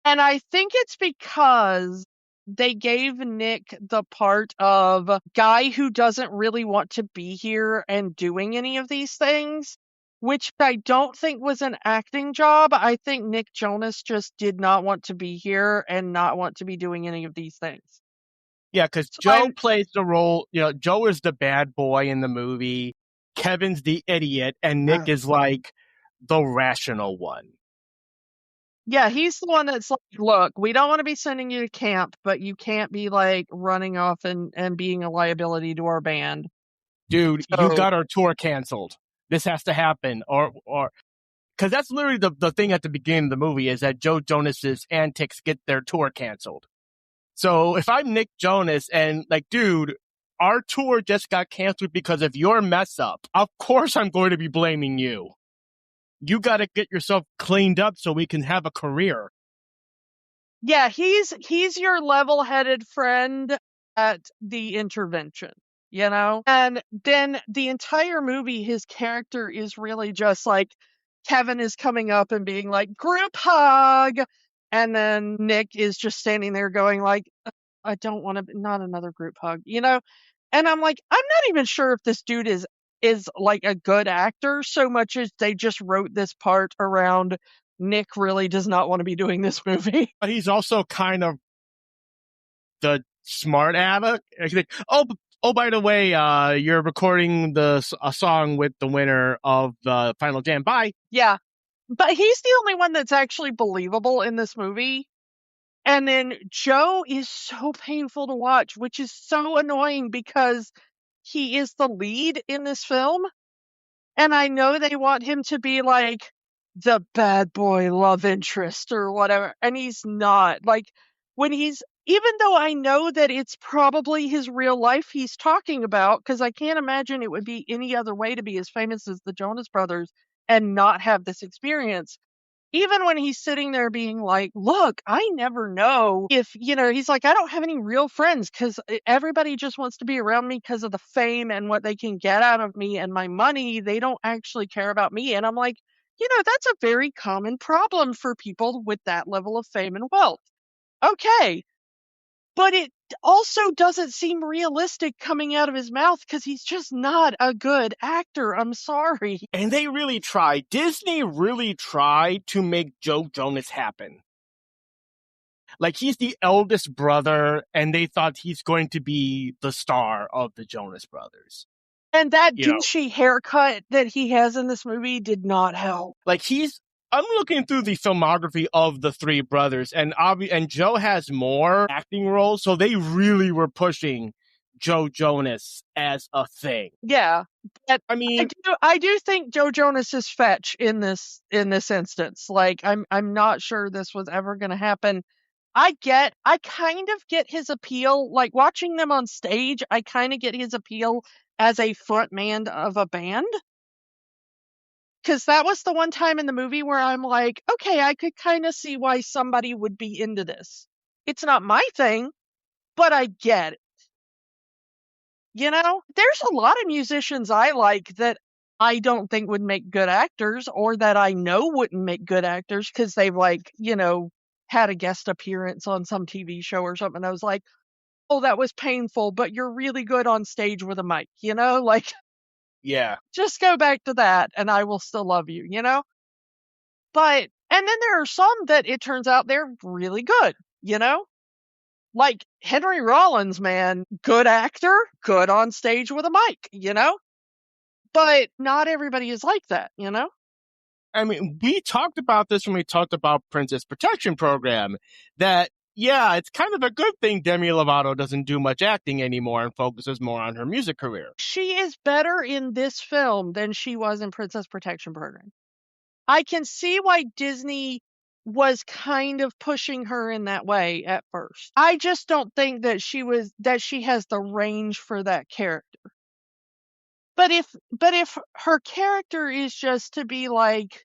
And I think it's because they gave Nick the part of guy who doesn't really want to be here and doing any of these things, which I don't think was an acting job. I think Nick Jonas just did not want to be here and not want to be doing any of these things. Yeah, because So Joe plays the role, Joe is the bad boy in the movie, Kevin's the idiot, and Nick is like the rational one. Yeah, he's the one that's like, look, we don't want to be sending you to camp, but you can't be like running off and being a liability to our band. Dude, you So, got our tour canceled. This has to happen. Or because that's literally the thing at the beginning of the movie is that Joe Jonas's antics get their tour canceled. So if I'm Nick Jonas and like, dude, our tour just got canceled because of your mess up, of course I'm going to be blaming you. You got to get yourself cleaned up so we can have a career. yeah, he's your level-headed friend at the intervention, you know? And then the entire movie, his character is really just like Kevin is coming up and being like, group hug. And then Nick is just standing there going like, I don't want to, not another group hug, you know? And I'm like, I'm not even sure if this dude is like a good actor so much as they just wrote this part around Nick really does not want to be doing this movie. But he's also kind of the smart aleck. Like, oh, by the way, you're recording a song with the winner of the Final Jam. Bye. Yeah. But he's the only one that's actually believable in this movie. And then Joe is so painful to watch, which is so annoying because he is the lead in this film. And I know they want him to be like the bad boy love interest or whatever. And he's not. Like, when he's, even though I know that it's probably his real life he's talking about, because I can't imagine it would be any other way to be as famous as the Jonas Brothers and not have this experience. Even when he's sitting there being like, look, I never know if, he's like, I don't have any real friends because everybody just wants to be around me because of the fame and what they can get out of me and my money. They don't actually care about me. And I'm like, that's a very common problem for people with that level of fame and wealth. Okay. But it also doesn't seem realistic coming out of his mouth because he's just not a good actor. I'm sorry. And they really tried. Disney really tried to make Joe Jonas happen. Like, he's the eldest brother, and they thought he's going to be the star of the Jonas Brothers. And that douchey haircut that he has in this movie did not help. Like, I'm looking through the filmography of the three brothers, and Joe has more acting roles, so they really were pushing Joe Jonas as a thing. Yeah, but I mean, I do think Joe Jonas is fetch in this instance. Like, I'm not sure this was ever going to happen. I kind of get his appeal. Like, watching them on stage, I kind of get his appeal as a frontman of a band. Because that was the one time in the movie where I'm like, okay, I could kind of see why somebody would be into this. It's not my thing, but I get it. There's a lot of musicians I like that I don't think would make good actors or that I know wouldn't make good actors because they've had a guest appearance on some TV show or something. I was like, oh, that was painful, but you're really good on stage with a mic, like, yeah. Just go back to that and I will still love you, But, and then there are some that it turns out they're really good, Like Henry Rollins, man, good actor, good on stage with a mic, But not everybody is like that, I mean, we talked about this when we talked about Princess Protection Program, that, yeah, it's kind of a good thing Demi Lovato doesn't do much acting anymore and focuses more on her music career. She is better in this film than she was in Princess Protection Program. I can see why Disney was kind of pushing her in that way at first. I just don't think that she has the range for that character. But if her character is just to be like,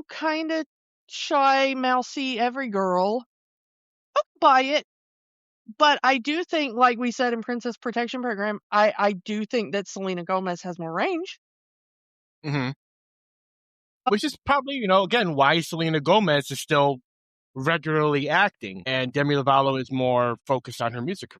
kind of shy, mousy, every girl, I'll buy it. But I do think, like we said in Princess Protection Program, I do think that Selena Gomez has more range. Mm-hmm. Which is probably, again, why Selena Gomez is still regularly acting, and Demi Lovato is more focused on her music.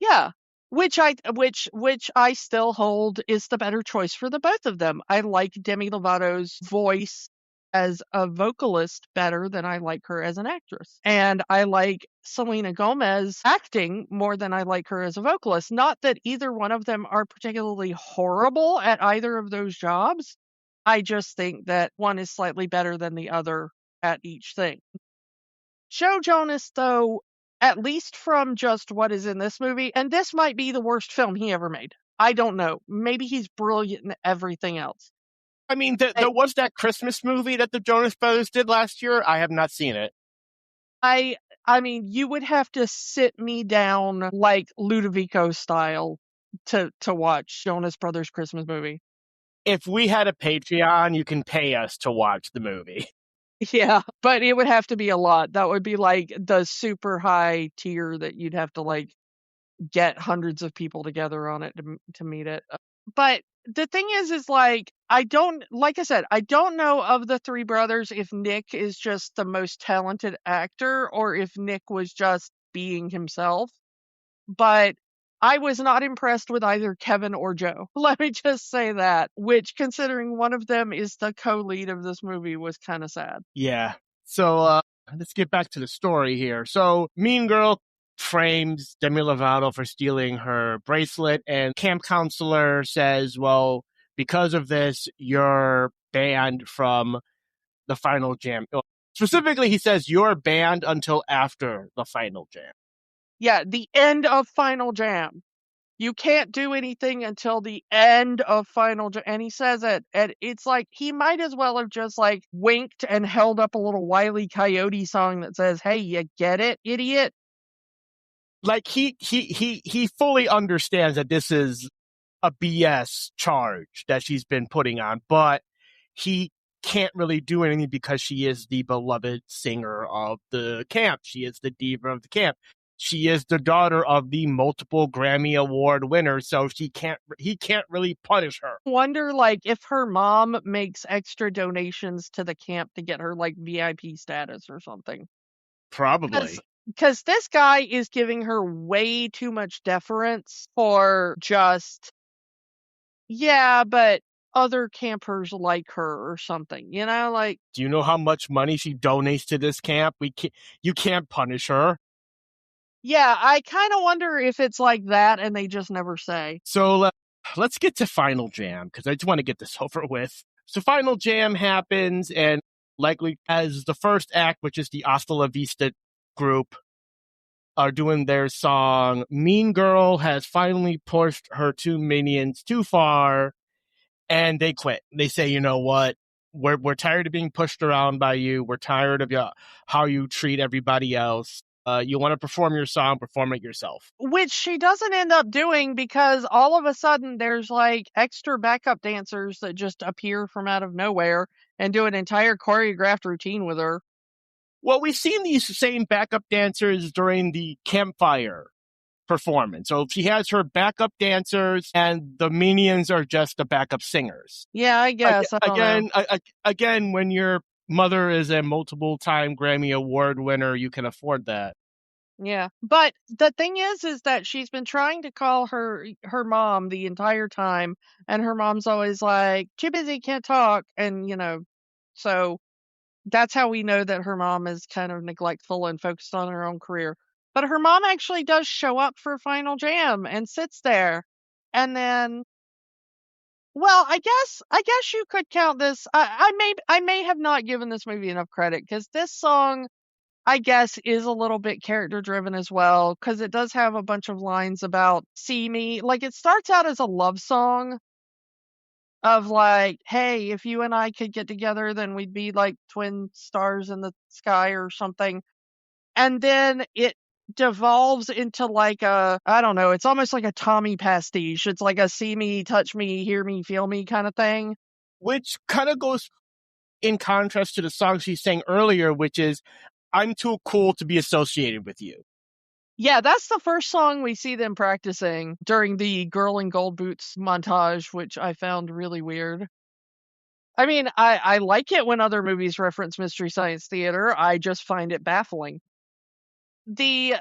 Yeah. Which I still hold is the better choice for the both of them. I like Demi Lovato's voice as a vocalist better than I like her as an actress. And I like Selena Gomez acting more than I like her as a vocalist. Not that either one of them are particularly horrible at either of those jobs. I just think that one is slightly better than the other at each thing. Joe Jonas, though, at least from just what is in this movie, and this might be the worst film he ever made. I don't know. Maybe he's brilliant in everything else. I mean, there was that Christmas movie that the Jonas Brothers did last year. I have not seen it. I mean, you would have to sit me down like Ludovico style to watch Jonas Brothers Christmas movie. If we had a Patreon, you can pay us to watch the movie. Yeah, but it would have to be a lot. That would be like the super high tier that you'd have to like get hundreds of people together on it to meet it. But the thing is like like I said, I don't know of the three brothers if Nick is just the most talented actor or if Nick was just being himself. But I was not impressed with either Kevin or Joe. Let me just say that, which considering one of them is the co-lead of this movie was kind of sad. Yeah. So let's get back to the story here. So Mean Girl frames Demi Lovato for stealing her bracelet, and camp counselor says, well, because of this, you're banned from the final jam. Specifically, he says you're banned until after the final jam. Yeah, the end of Final Jam. You can't do anything until the end of Final Jam. And he says it, and it's like he might as well have just like winked and held up a little Wile E. Coyote song that says, "Hey, you get it, idiot?" Like he fully understands that this is a BS charge that she's been putting on, but he can't really do anything because she is the beloved singer of the camp. She is the diva of the camp. She is the daughter of the multiple Grammy Award winner, so he can't really punish her. Wonder like if her mom makes extra donations to the camp to get her like VIP status or something. Probably. Because this guy is giving her way too much deference for just, yeah, but other campers like her or something, like. Do you know how much money she donates to this camp? You can't punish her. Yeah, I kind of wonder if it's like that and they just never say. So let's get to Final Jam, because I just want to get this over with. So Final Jam happens, and likely as the first act, which is the Hasta La Vista group, are doing their song. Mean Girl has finally pushed her two minions too far, and they quit. They say, you know what? We're tired of being pushed around by you. We're tired of how you treat everybody else. You want to perform your song, perform it yourself. Which she doesn't end up doing because all of a sudden there's like extra backup dancers that just appear from out of nowhere and do an entire choreographed routine with her. Well, we've seen these same backup dancers during the campfire performance. So she has her backup dancers, and the minions are just the backup singers. Yeah, I guess. I don't know. Again, when your mother is a multiple-time Grammy Award winner, you can afford that. Yeah. But the thing is that she's been trying to call her mom the entire time, and her mom's always like, too busy, can't talk. And, so that's how we know that her mom is kind of neglectful and focused on her own career. But her mom actually does show up for Final Jam and sits there. And then, well, I guess you could count this. I may have not given this movie enough credit because this song, I guess, is a little bit character driven as well, because it does have a bunch of lines about see me. Like, it starts out as a love song of like, hey, if you and I could get together, then we'd be like twin stars in the sky or something. And then it devolves into like I don't know, it's almost like a Tommy pastiche. It's like a see me, touch me, hear me, feel me kind of thing. Which kind of goes in contrast to the song she sang earlier, which is, I'm too cool to be associated with you. Yeah, that's the first song we see them practicing during the Girl in Gold Boots montage, which I found really weird. I mean, I like it when other movies reference Mystery Science Theater. I just find it baffling. The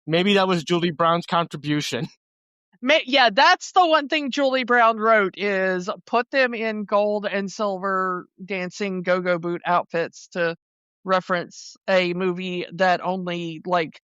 Maybe that was Julie Brown's contribution. Yeah, that's the one thing Julie Brown wrote is put them in gold and silver dancing go-go boot outfits to reference a movie that only like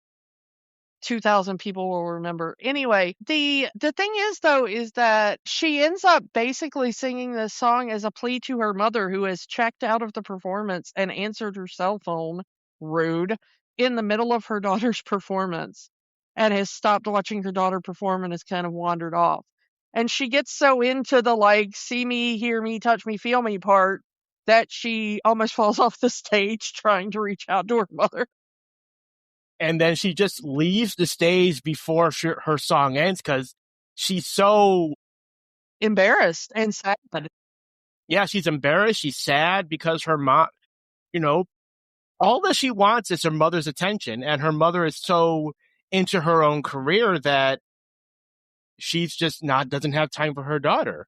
2,000 people will remember. Anyway, the thing is though is that she ends up basically singing this song as a plea to her mother who has checked out of the performance and answered her cell phone, rude, in the middle of her daughter's performance and has stopped watching her daughter perform and has kind of wandered off. And she gets so into the like see me, hear me, touch me, feel me part that she almost falls off the stage trying to reach out to her mother. And then she just leaves the stage before her song ends because she's so embarrassed and sad. Yeah, she's embarrassed. She's sad because her mom, all that she wants is her mother's attention. And her mother is so into her own career that she's just doesn't have time for her daughter.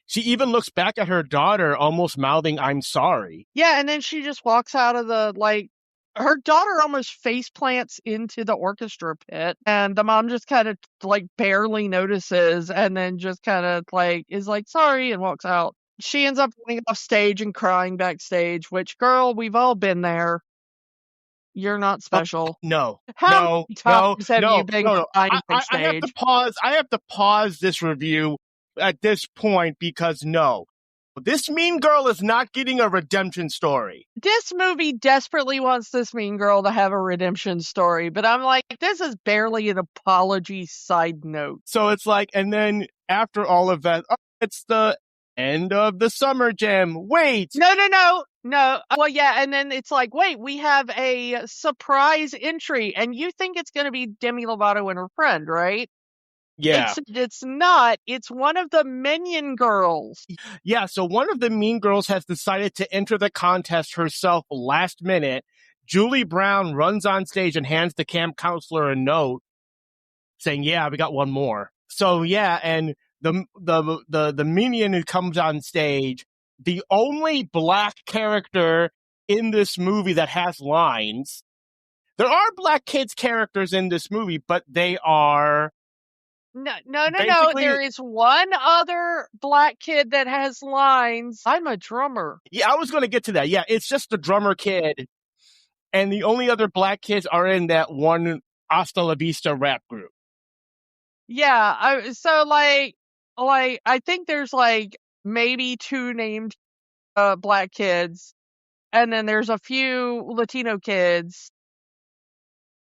She even looks back at her daughter almost mouthing, "I'm sorry." Yeah, and then she just walks out of her daughter almost face plants into the orchestra pit, and the mom just kind of barely notices and then just kind of is like, sorry, and walks out. She ends up running off stage and crying backstage, which, girl, we've all been there. You're not special. No. How many times have you been crying backstage? I have to pause. I have to pause this review at this point because no, this mean girl is not getting a redemption story. This movie desperately wants this mean girl to have a redemption story, but I'm like, this is barely an apology side note. So it's like, and then after all of that, it's the end of the summer jam. Wait. No. Well, yeah, and then it's like, wait, we have a surprise entry, and you think it's going to be Demi Lovato and her friend, right? Yeah. It's not. It's one of the Minion girls. Yeah, so one of the mean girls has decided to enter the contest herself last minute. Julie Brown runs on stage and hands the camp counselor a note saying, yeah, we got one more. So yeah, and the minion who comes on stage, the only black character in this movie that has lines. There are black kids characters in this movie, but they are No. There is one other black kid that has lines. I'm a drummer. Yeah, I was going to get to that. Yeah, it's just the drummer kid. And the only other black kids are in that one Hasta La Vista rap group. Yeah, I think there's maybe 2 named black kids, and then there's a few Latino kids.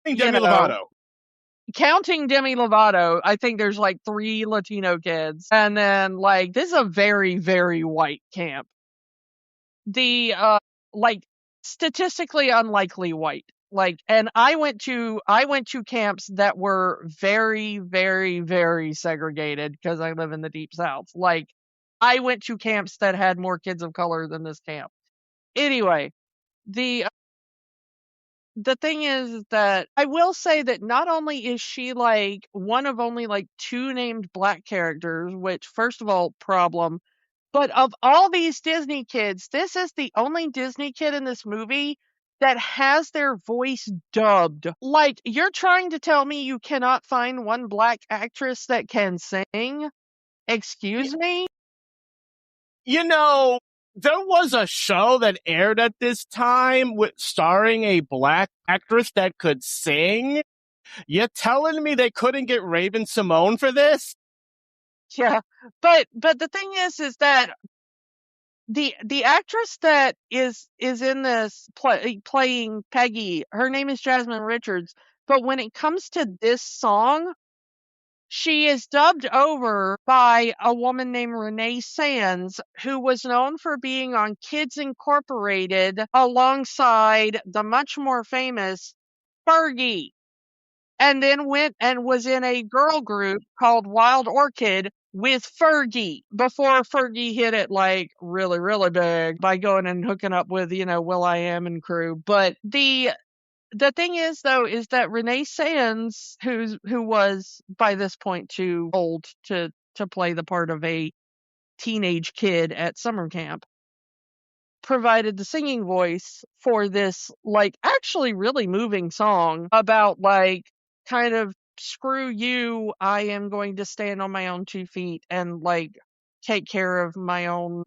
Demi Lovato. Counting Demi Lovato, I think there's 3 Latino kids, and then this is a very, very white camp. The statistically unlikely white. And I went to camps that were very, very, very segregated because I live in the deep south. I went to camps that had more kids of color than this camp. Anyway, the thing is that I will say that not only is she one of only 2 named black characters, which first of all, problem, but of all these Disney kids, this is the only Disney kid in this movie that has their voice dubbed. You're trying to tell me you cannot find one black actress that can sing? Excuse me? There was a show that aired at this time starring a black actress that could sing. You telling me they couldn't get Raven Simone for this? Yeah, but the thing is that the actress that is in this playing Peggy, her name is Jasmine Richards, but when it comes to this song, she is dubbed over by a woman named Renee Sands, who was known for being on Kids Incorporated alongside the much more famous Fergie. And then went and was in a girl group called Wild Orchid with Fergie before Fergie hit it really, really big by going and hooking up with, Will.i.am and crew. But the the thing is, though, is that Renee Sands, who was by this point too old to play the part of a teenage kid at summer camp, provided the singing voice for this, like, actually really moving song about, like, kind of, screw you, I am going to stand on my own 2 feet and, like, take care of my own,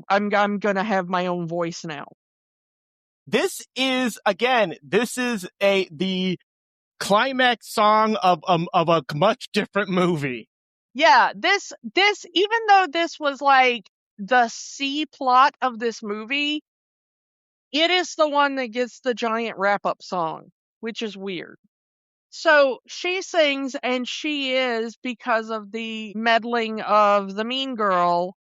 I'm gonna have my own voice now. This is the climax song of a much different movie. Yeah, this even though this was like the C plot of this movie, it is the one that gets the giant wrap-up song, which is weird. So she sings, and she is, because of the meddling of the mean girl,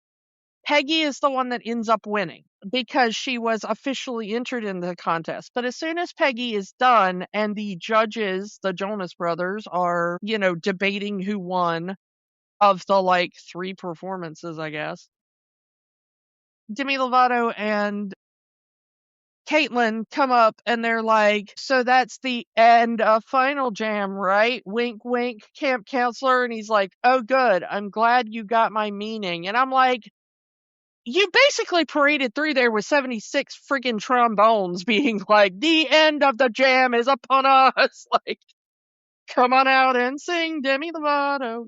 Peggy is the one that ends up winning because she was officially entered in the contest. But as soon as Peggy is done and the judges, the Jonas Brothers, are, debating who won of the, like, 3 performances, I guess, Demi Lovato and Caitlin come up and they're like, so that's the end of Final Jam, right? Wink, wink, camp counselor. And he's like, oh, good. I'm glad you got my meaning. And I'm like, you basically paraded through there with 76 friggin' trombones being like, the end of the jam is upon us. Like, come on out and sing Demi Lovato,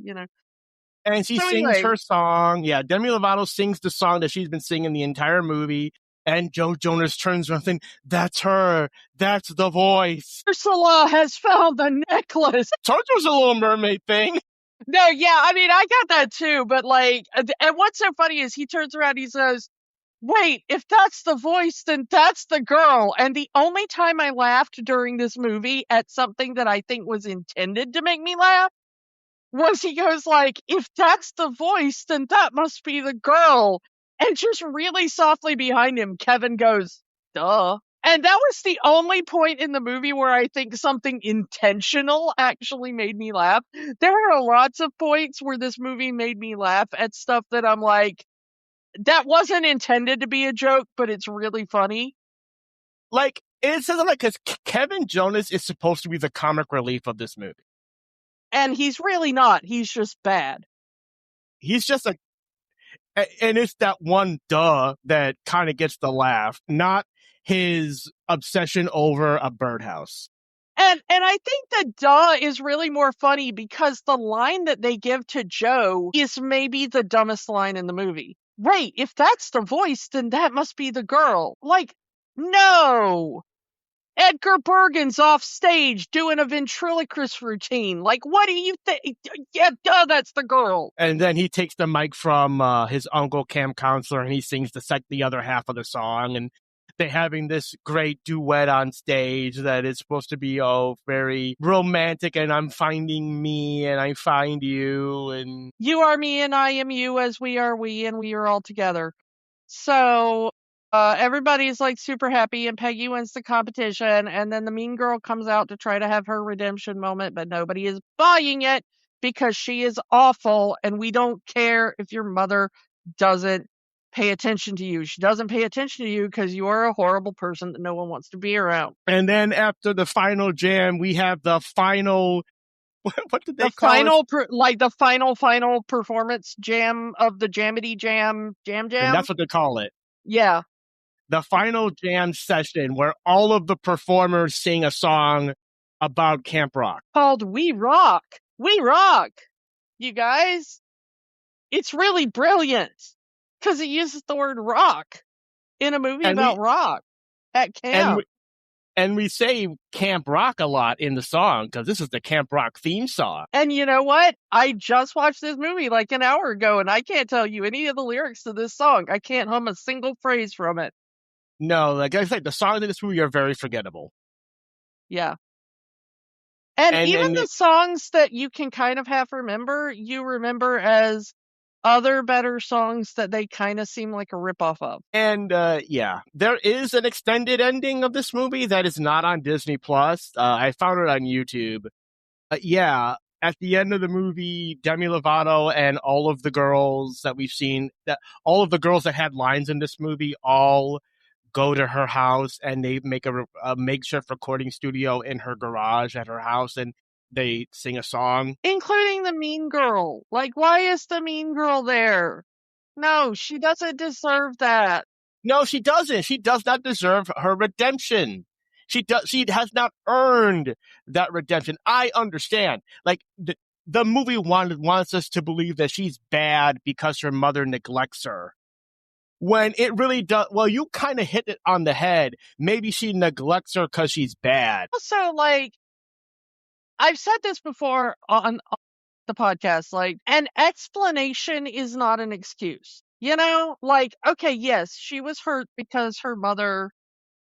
And she So sings anyway, her song. Yeah, Demi Lovato sings the song that she's been singing the entire movie. And Joe Jonas turns around and thinks, that's her. That's the voice. Ursula has found the necklace. Told you it was a Little Mermaid thing. No, yeah, I mean, I got that too, but like, and what's so funny is he turns around, he says, wait, if that's the voice, then that's the girl. And the only time I laughed during this movie at something that I think was intended to make me laugh was he goes like, if that's the voice, then that must be the girl. And just really softly behind him, Kevin goes, duh. And that was the only point in the movie where I think something intentional actually made me laugh. There are lots of points where this movie made me laugh at stuff that I'm like, that wasn't intended to be a joke, but it's really funny. Like, it says like, because Kevin Jonas is supposed to be the comic relief of this movie. And he's really not. He's just bad. He's just and it's that one duh that kind of gets the laugh, not his obsession over a birdhouse. And I think the duh is really more funny because the line that they give to Joe is maybe the dumbest line in the movie. Wait, if that's the voice, then that must be the girl. Like, no! Edgar Bergen's off stage doing a ventriloquist routine. Like, what do you think? Yeah, duh, that's the girl. And then he takes the mic from his uncle, camp counselor, and he sings the other half of the song. And they're having this great duet on stage that is supposed to be very romantic. And I'm finding me, and I find you, and you are me, and I am you, as we are we, and we are all together. So everybody's like super happy, and Peggy wins the competition, and then the mean girl comes out to try to have her redemption moment, but nobody is buying it because she is awful, and we don't care if your mother doesn't pay attention to you. She doesn't pay attention to you because you are a horrible person that no one wants to be around. And then after the final jam, we have the final. What did they the call final it? The final performance jam of the Jamity Jam. And that's what they call it. Yeah. The final jam session where all of the performers sing a song about Camp Rock. Called We Rock. We Rock. You guys, it's really brilliant because it uses the word rock in a movie about rock at camp. And we say Camp Rock a lot in the song because this is the Camp Rock theme song. And you know what? I just watched this movie like an hour ago, and I can't tell you any of the lyrics to this song. I can't hum a single phrase from it. No, like I said, the songs in this movie are very forgettable. Yeah. And even the songs that you can kind of half remember, you remember as other better songs that they kind of seem like a ripoff of. And yeah, there is an extended ending of this movie that is not on Disney Plus. I found it on YouTube. Yeah, at the end of the movie, Demi Lovato and all of the girls that we've seen, all of the girls that had lines in this movie, all go to her house and they make a makeshift recording studio in her garage at her house and they sing a song. Including the mean girl. Like, why is the mean girl there? No, she doesn't deserve that. No, she doesn't. She does not deserve her redemption. She has not earned that redemption. I understand. Like the movie wants us to believe that she's bad because her mother neglects her. When it really does, well, you kind of hit it on the head. Maybe she neglects her because she's bad. Also, like, I've said this before on the podcast, like, an explanation is not an excuse. You know, like, okay, yes, she was hurt because her mother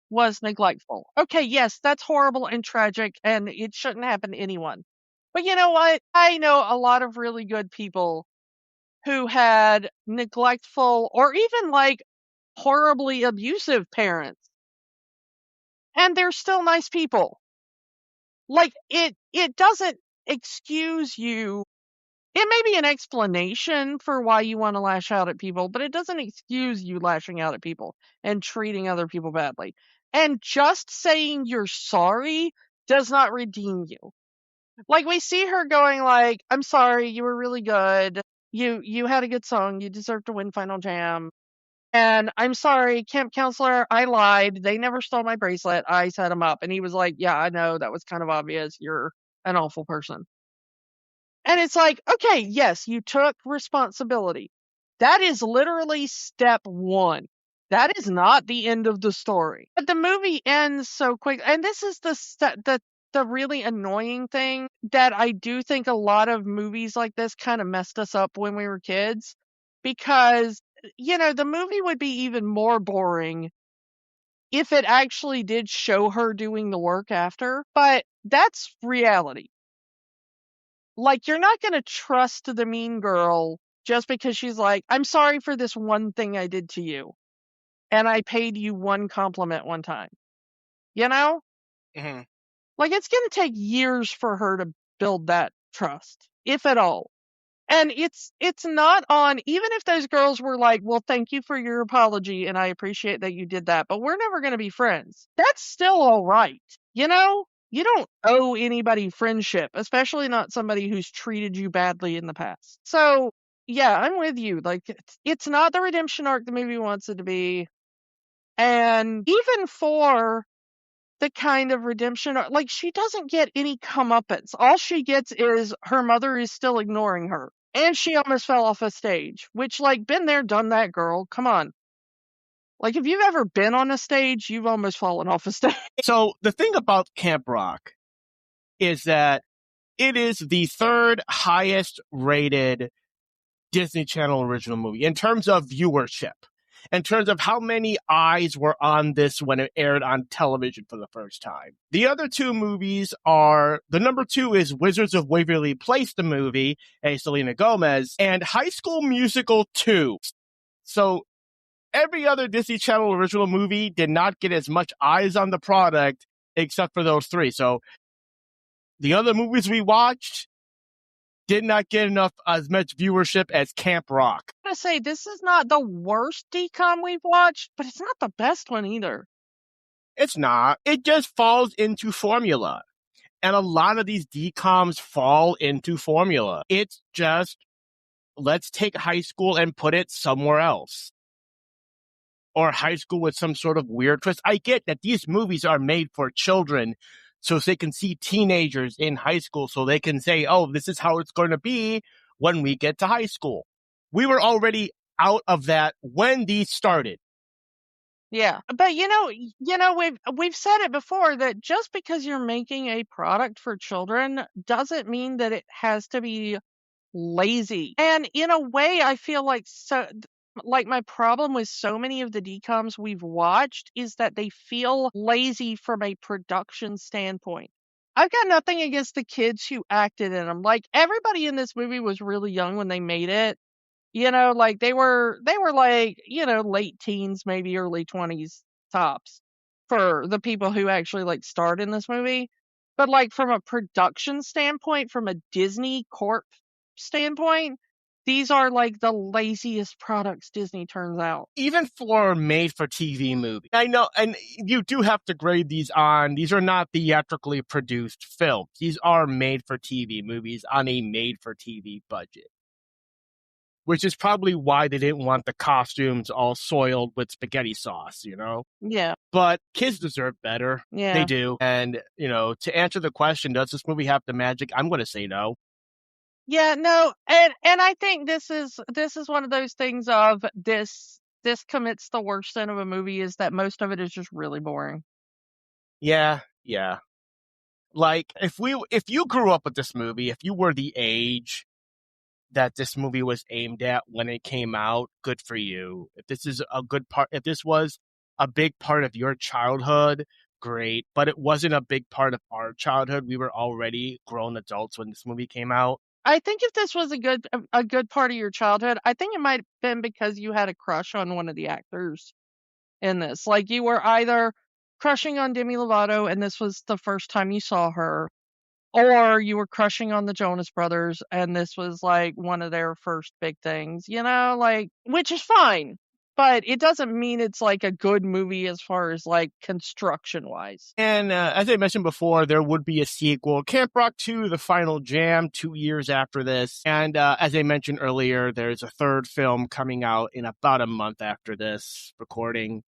was neglectful. Okay, yes, that's horrible and tragic, and it shouldn't happen to anyone. But you know what? I know a lot of really good people who had neglectful or even like horribly abusive parents, and they're still nice people. Like, it doesn't excuse you. It may be an explanation for why you want to lash out at people, but it doesn't excuse you lashing out at people and treating other people badly. And just saying you're sorry does not redeem you. Like, we see her going like, I'm sorry, you were really good. You had a good song. You deserve to win Final Jam. And I'm sorry, camp counselor, I lied. They never stole my bracelet. I set them up. And he was like, yeah, I know. That was kind of obvious. You're an awful person. And it's like, okay, yes, you took responsibility. That is literally step one. That is not the end of the story. But the movie ends so quick. And this is the really annoying thing that I do think a lot of movies like this kind of messed us up when we were kids. Because, you know, the movie would be even more boring if it actually did show her doing the work after. But that's reality. Like, you're not going to trust the mean girl just because she's like, I'm sorry for this one thing I did to you. And I paid you one compliment one time. You know? Mm-hmm. Like, it's going to take years for her to build that trust, if at all. And it's not on, even if those girls were like, well, thank you for your apology and I appreciate that you did that, but we're never going to be friends. That's still all right. You know, you don't owe anybody friendship, especially not somebody who's treated you badly in the past. So yeah, I'm with you. Like, it's not the redemption arc the movie wants it to be. And even for the kind of redemption arc, like, she doesn't get any comeuppance. All she gets is her mother is still ignoring her. And she almost fell off a stage, which, like, been there, done that, girl. Come on. Like, if you've ever been on a stage, you've almost fallen off a stage. So the thing about Camp Rock is that it is the third highest rated Disney Channel original movie in terms of viewership, in terms of how many eyes were on this when it aired on television for the first time. The other two movies are, the number two is Wizards of Waverly Place, the movie, a Selena Gomez, and High School Musical 2. So every other Disney Channel original movie did not get as much eyes on the product except for those three. So the other movies we watched did not get enough as much viewership as Camp Rock. I'm gonna say, this is not the worst DCOM we've watched, but it's not the best one either. It's not. It just falls into formula. And a lot of these DCOMs fall into formula. It's just, let's take high school and put it somewhere else. Or high school with some sort of weird twist. I get that these movies are made for children so they can see teenagers in high school so they can say, oh, this is how it's going to be when we get to high school. We were already out of that when these started. Yeah. But we've said it before that just because you're making a product for children doesn't mean that it has to be lazy. And in a way, I feel like my problem with so many of the DCOMs we've watched is that they feel lazy from a production standpoint. I've got nothing against the kids who acted in them. Like, everybody in this movie was really young when they made it. You know, like, they were like, late teens, maybe early 20s tops for the people who actually like starred in this movie. But like, from a production standpoint, from a Disney Corp standpoint, these are like the laziest products Disney turns out. Even for made-for-TV movies. I know, and you do have to grade these on, these are not theatrically produced films. These are made-for-TV movies on a made-for-TV budget. Which is probably why they didn't want the costumes all soiled with spaghetti sauce, you know? Yeah. But kids deserve better. Yeah. They do. And, you know, to answer the question, does this movie have the magic? I'm going to say no. Yeah, no, and I think this is one of those things of this commits the worst sin of a movie is that most of it is just really boring. Yeah. Like, if you grew up with this movie, if you were the age that this movie was aimed at when it came out, good for you. If this is a good part, if this was a big part of your childhood, great. But it wasn't a big part of our childhood. We were already grown adults when this movie came out. I think if this was a good part of your childhood, I think it might have been because you had a crush on one of the actors in this. Like you were either crushing on Demi Lovato and this was the first time you saw her, or you were crushing on the Jonas Brothers and this was like one of their first big things, you know, like, which is fine, but it doesn't mean it's like a good movie as far as like construction wise. And as I mentioned before, there would be a sequel, Camp Rock 2, The Final Jam, 2 years after this. And as I mentioned earlier, there's a third film coming out in about a month after this recording.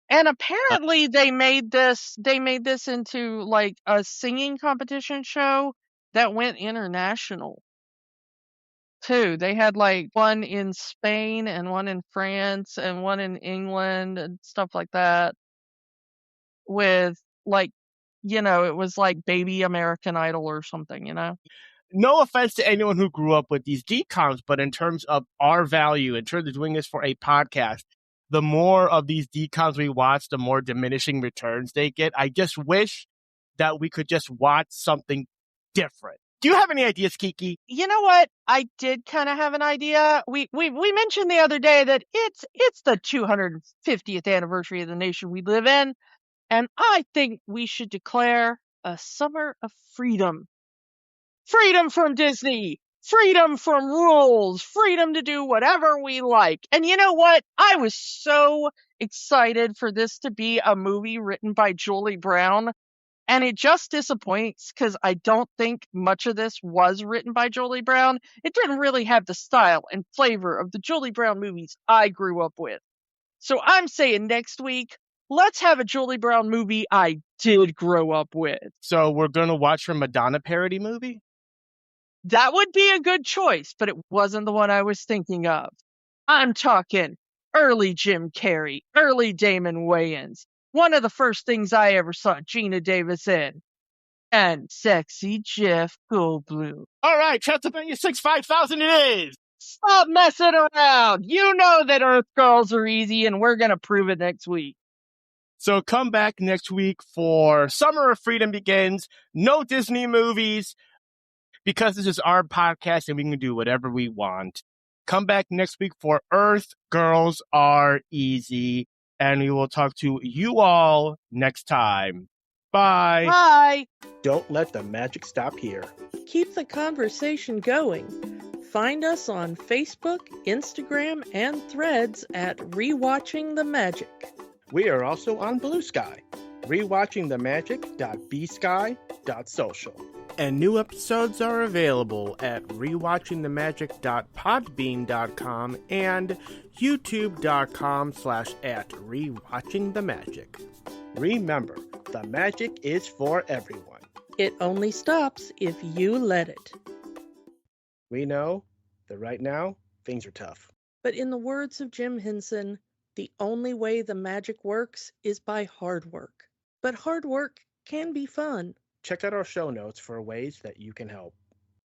And apparently they made this into like a singing competition show that went international too. They had like one in Spain and one in France and one in England and stuff like that with like, you know, it was like Baby American Idol or something, you know? No offense to anyone who grew up with these decoms, but in terms of our value, in terms of doing this for a podcast, the more of these decoms we watch, the more diminishing returns they get. I just wish that we could just watch something different. Do you have any ideas, Kiki? You know what? I did kind of have an idea. We mentioned the other day that it's the 250th anniversary of the nation we live in, and I think we should declare a summer of freedom. Freedom from Disney, freedom from rules, freedom to do whatever we like. And you know what? I was so excited for this to be a movie written by Julie Brown. And it just disappoints because I don't think much of this was written by Julie Brown. It didn't really have the style and flavor of the Julie Brown movies I grew up with. So I'm saying next week, let's have a Julie Brown movie I did grow up with. So we're going to watch her Madonna parody movie? That would be a good choice, but it wasn't the one I was thinking of. I'm talking early Jim Carrey, early Damon Wayans. One of the first things I ever saw Gina Davis in. And sexy Jeff Goldblum. All right, Transylvania 65000 it is. Stop messing around. You know that Earth Girls are easy, and we're going to prove it next week. So come back next week for Summer of Freedom Begins. No Disney movies, because this is our podcast and we can do whatever we want. Come back next week for Earth Girls Are Easy, and we will talk to you all next time. Bye. Bye. Don't let the magic stop here. Keep the conversation going. Find us on Facebook, Instagram, and Threads at Rewatching the Magic. We are also on Blue Sky, rewatchingthemagic.bsky.social. And new episodes are available at rewatchingthemagic.podbean.com and youtube.com/@rewatchingthemagic. Remember, the magic is for everyone. It only stops if you let it. We know that right now, things are tough. But in the words of Jim Henson, the only way the magic works is by hard work. But hard work can be fun. Check out our show notes for ways that you can help.